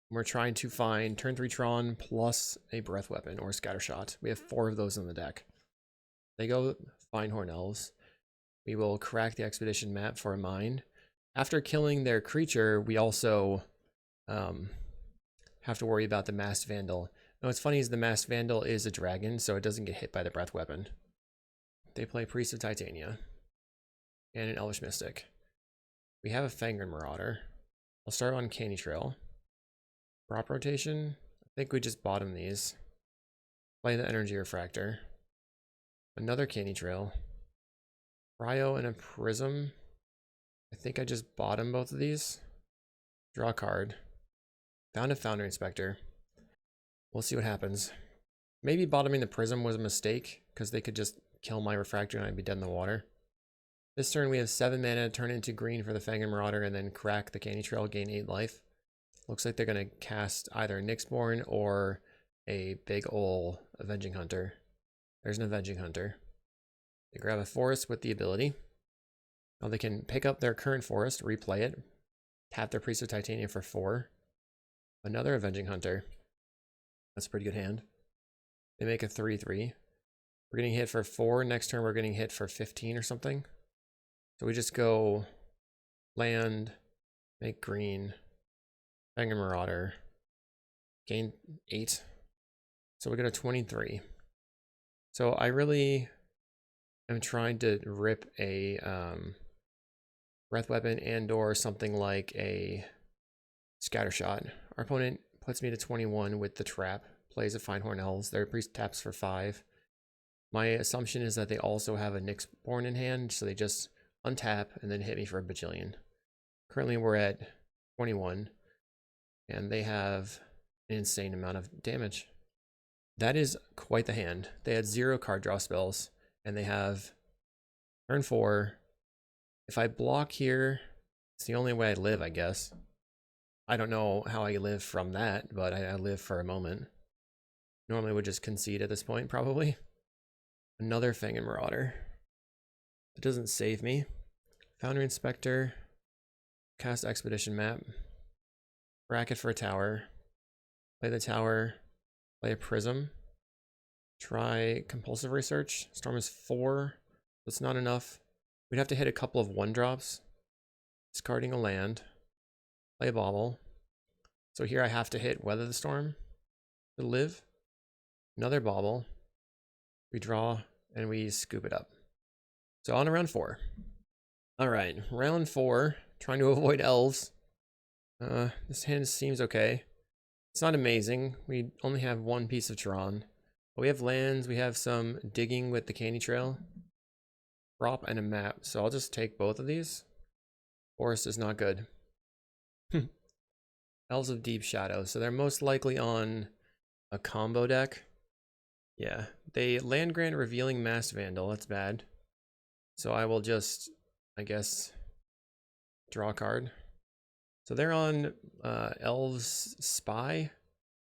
We're trying to find turn 3 Tron plus a Breath Weapon or Scattershot. We have 4 of those in the deck. They go Finehorn Elves. We will crack the Expedition map for a Mine. After killing their creature, we also have to worry about the Masked Vandal. Now what's funny is the Masked Vandal is a dragon, so it doesn't get hit by the Breath Weapon. They play Priest of Titania and an Elvish Mystic. We have a Fangren Marauder. I'll start on Canny Trail. Prop rotation. I think we just bottom these. Play the Energy Refractor. Another Canny Trail. Cryo and a Prism. I think I just bottom both of these. Draw a card. Found a Founder Inspector. We'll see what happens. Maybe bottoming the Prism was a mistake, because they could just kill my Refractor and I'd be dead in the water. This turn we have 7 mana, turn into green for the Fangren Marauder, and then crack the Canny Trail, gain 8 life. Looks like they're going to cast either Nyxborn or a big ol' Avenging Hunter. There's an Avenging Hunter. They grab a forest with the ability. Now they can pick up their current forest, replay it, tap their Priest of Titania for 4. Another Avenging Hunter. That's a pretty good hand. They make a 3/3. We're getting hit for 4. Next turn we're getting hit for 15 or something. So we just go land, make green, Fangren Marauder, gain 8. So we go to 23. So I really am trying to rip a Breath Weapon and or something like a Scattershot. Our opponent puts me to 21 with the trap, plays a Finehorn Elves. Their priest taps for 5. My assumption is that they also have a Nyxborn in hand, so they just untap and then hit me for a bajillion. Currently we're at 21, and they have an insane amount of damage. That is quite the hand. They had 0 card draw spells, and they have turn 4. If I block here, it's the only way I live, I guess. I don't know how I live from that, but I live for a moment. Normally would just concede at this point, probably. Another Fangren Marauder. It doesn't save me. Founder Inspector. Cast Expedition map. Bracket for a tower. Play the tower. Play a prism. Try compulsive research. Storm is 4. That's not enough. We'd have to hit a couple of 1-drops. Discarding a land. Play a bauble. So here I have to hit Weather the Storm to live. Another bauble. We draw and we scoop it up. So on to round 4. Alright, round 4. Trying to avoid elves. This hand seems okay. It's not amazing. We only have 1 piece of Tron. But we have lands, we have some digging with the candy trail. Prop and a map. So I'll just take both of these. Forest is not good. Elves of Deep Shadow. So they're most likely on a combo deck. Yeah. They land grant Revealing Masked Vandal. That's bad. So I will just, I guess, draw a card. So they're on Elves Spy,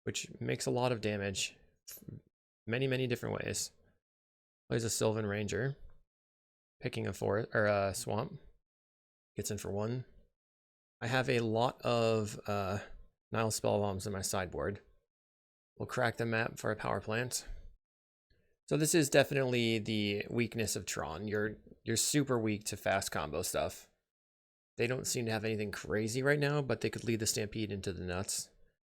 which makes a lot of damage. Many different ways. Plays a Sylvan Ranger. Picking a forest or a swamp. Gets in for 1. I have a lot of Nile Spell Bombs in my sideboard. We'll crack the map for a power plant. So this is definitely the weakness of Tron. You're super weak to fast combo stuff. They don't seem to have anything crazy right now, but they could lead the Stampede into the nuts.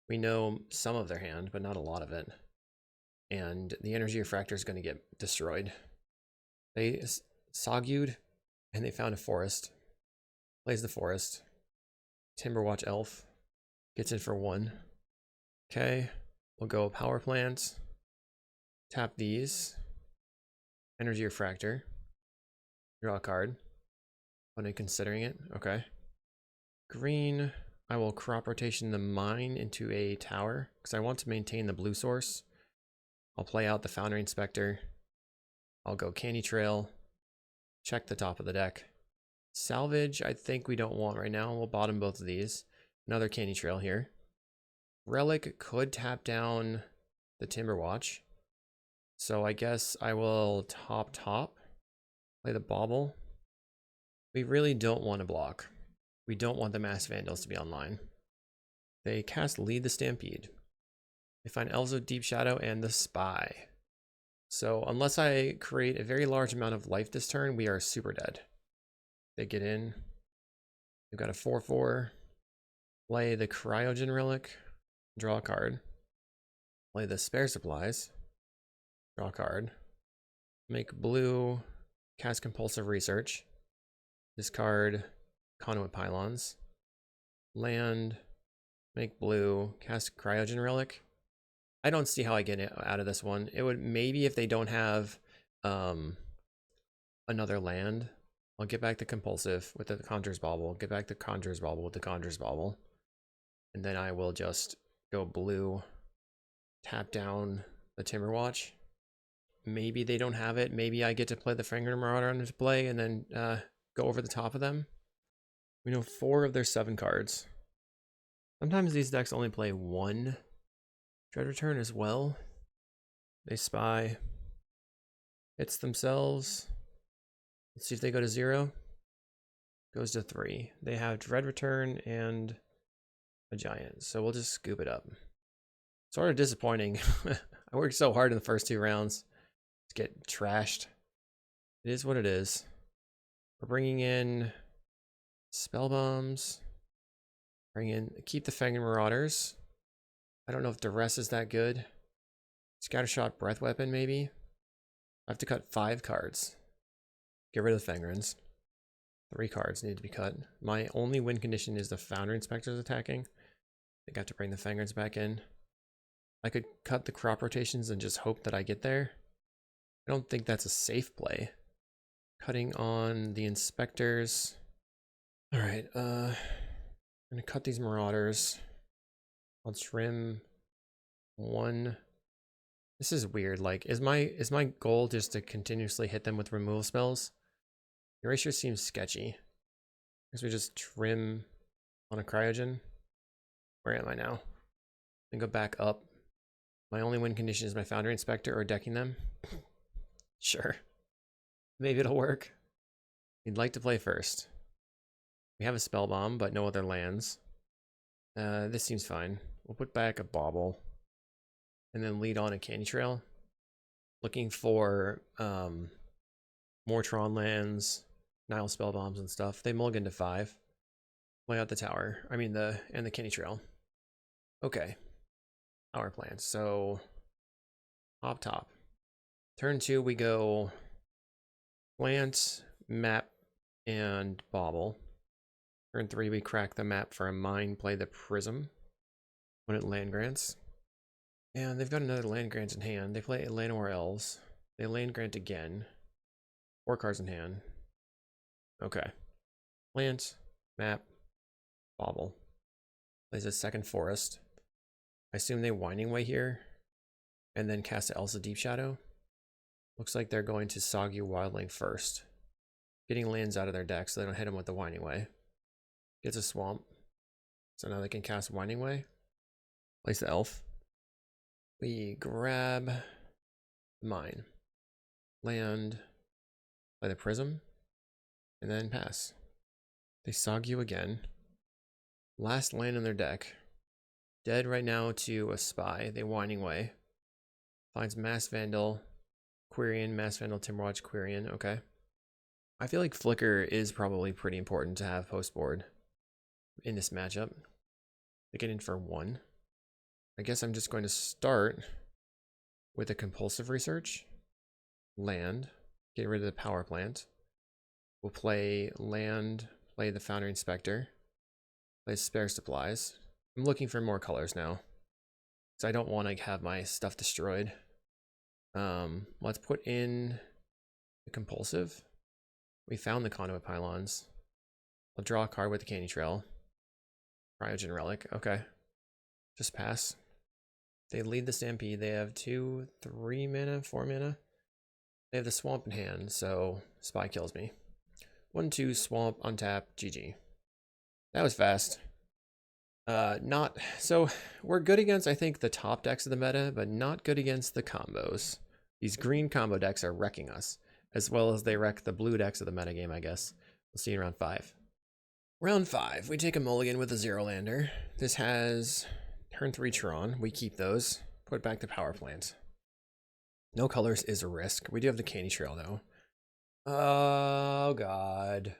We know some of their hand, but not a lot of it. And the Energy Refractor is going to get destroyed. They Sawgued, and they found a forest. Plays the forest. Timberwatch Elf. Gets in for 1. Okay. We'll go power plant. Tap these. Energy Refractor. Draw a card. When I'm considering it. Okay. Green. I will crop rotation the mine into a tower because I want to maintain the blue source. I'll play out the Foundry Inspector. I'll go Candy Trail. Check the top of the deck. Salvage, I think we don't want right now. We'll bottom both of these. Another Candy Trail here. Relic could tap down the Timberwatch. So I guess I will top. Play the Bauble. We really don't want to block. We don't want the Masked Vandals to be online. They cast Lead the Stampede. They find Elves of Deep Shadow and the Spy. So unless I create a very large amount of life this turn, we are super dead. They get in. We've got a 4/4. Play the Cryogen Relic. Draw a card. Play the Spare Supplies. Draw a card. Make blue. Cast Compulsive Research. Discard Conduit Pylons. Land. Make blue. Cast Cryogen Relic. I don't see how I get out of this one. It would maybe if they don't have another land. I'll get back the Compulsive with the Conjurer's Bauble. Get back the Conjurer's Bauble with the Conjurer's Bauble. And then I will just go blue. Tap down the Timberwatch. Maybe they don't have it. Maybe I get to play the Fangren Marauder into play and then go over the top of them. We know 4 of their 7 cards. Sometimes these decks only play 1 Dread Return as well. They spy. Hits themselves. Let's see if they go to 0. Goes to 3. They have Dread Return and a Giant. So we'll just scoop it up. Sort of disappointing. I worked so hard in the first 2 rounds to get trashed. It is what it is. We're bringing in Spell Bombs. Keep the Fangren Marauders. I don't know if Duress is that good. Scattershot Breath Weapon, maybe. I have to cut 5 cards. Get rid of the Fangrens. 3 cards need to be cut. My only win condition is the Foundry Inspectors attacking. I think I have to bring the Fangrens back in. I could cut the crop rotations and just hope that I get there. I don't think that's a safe play. Cutting on the Inspectors. Alright, I'm gonna cut these Marauders. I'll trim 1. This is weird. Like, is my goal just to continuously hit them with removal spells? Erasure seems sketchy. I guess we just trim on a Cryogen. Where am I now? And go back up. My only win condition is my Foundry Inspector or decking them. Sure. Maybe it'll work. We'd like to play first. We have a Spell Bomb, but no other lands. This seems fine. We'll put back a bauble and then lead on a candy trail. Looking for more Tron lands, Nile spell bombs and stuff. They mulligan to 5. Play out the tower. I mean the candy trail. Okay. Our plan. So top. Turn 2 we go plant, map, and bauble. Turn 3 we crack the map for a mine, play the prism. When it land grants. And they've got another land grant in hand. They play Spy Elves. They land grant again. 4 cards in hand. Okay. Plant, map, bauble. Plays a second forest. I assume they Winding Way here. And then cast Elsa Deep Shadow. Looks like they're going to Soggy Wildling first. Getting lands out of their deck so they don't hit them with the Winding Way. Gets a swamp. So now they can cast Winding Way. Place the elf. We grab mine. Land. Play the prism. And then pass. They Sog you again. Last land in their deck. Dead right now to a spy. They Winding Way. Finds Mass Vandal. Quirion, Mass Vandal, Timberwatch, Quirion. Okay. I feel like Flicker is probably pretty important to have post board in this matchup. They get in for 1. I guess I'm just going to start with a compulsive research. Land. Get rid of the power plant. We'll play land, play the Foundry Inspector. Play spare supplies. I'm looking for more colors now. Because I don't want to have my stuff destroyed. Let's put in the compulsive. We found the conduit pylons. I'll draw a card with the candy trail. Cryogen Relic. Okay. Just pass. They lead the Stampede. They have 2, 3 mana, 4 mana. They have the swamp in hand, so Spy kills me. 1/2 swamp, untap, GG. That was fast. So we're good against, I think, the top decks of the meta, but not good against the combos. These green combo decks are wrecking us, as well as they wreck the blue decks of the metagame, I guess. We'll see in round 5. Round 5, we take a mulligan with a 0-lander. This has turn 3 Tron. We keep those. Put back the power plant. No colors is a risk. We do have the candy trail, though. Oh, God.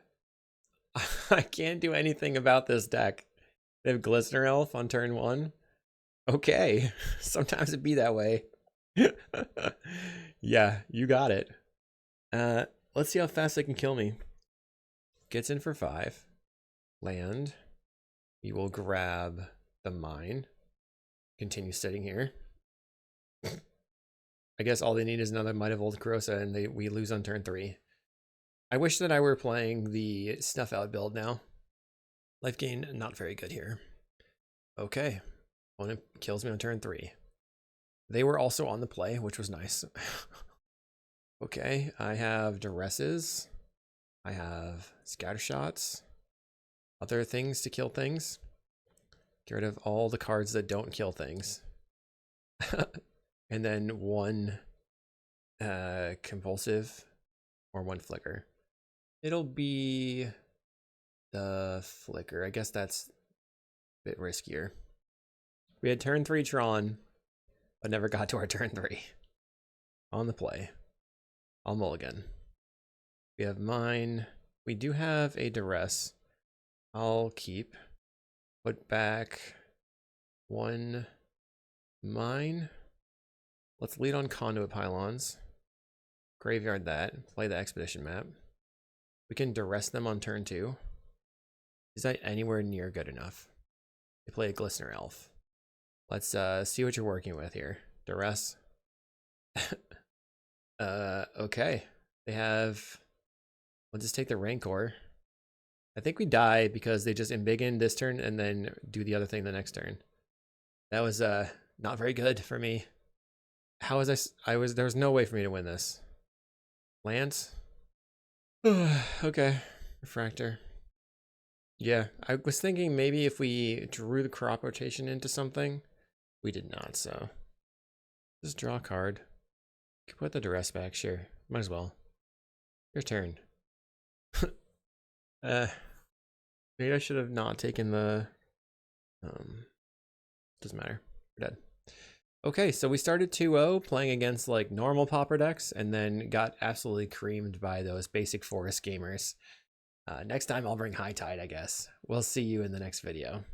I can't do anything about this deck. They have Glistener Elf on turn 1. Okay. Sometimes it be that way. Yeah, you got it. Let's see how fast they can kill me. Gets in for 5. Land. We will grab the mine. Continue sitting here. I guess all they need is another Might of Old Corrosa and we lose on turn 3. I wish that I were playing the Snuff Out build now. Life gain, not very good here. Okay. Opponent kills me on turn 3. They were also on the play, which was nice. Okay, I have Duresses. I have Scatter Shots. Other things to kill things. Get rid of all the cards that don't kill things. And then 1 compulsive or 1 flicker. It'll be the flicker. I guess that's a bit riskier. We had turn 3 Tron, but never got to our turn 3. On the play. I'll mulligan. We have mine. We do have a duress. I'll keep. Put back 1 mine. Let's lead on conduit pylons. Graveyard that. Play the expedition map. We can duress them on turn 2. Is that anywhere near good enough? They play a Glistener Elf. Let's see what you're working with here. Duress. Okay. They have... We'll just take the Rancor. I think we die because they just embiggen this turn and then do the other thing the next turn. That was not very good for me. How was there was no way for me to win this. Lance? Okay. Refractor. Yeah, I was thinking maybe if we drew the crop rotation into something. We did not, so. Just draw a card. Could put the duress back, sure. Might as well. Your turn. Maybe I should have not taken the Doesn't matter. We're dead. Okay, so we started 2-0 playing against like normal Pauper decks and then got absolutely creamed by those basic forest gamers. Next time I'll bring High Tide, I guess. We'll see you in the next video.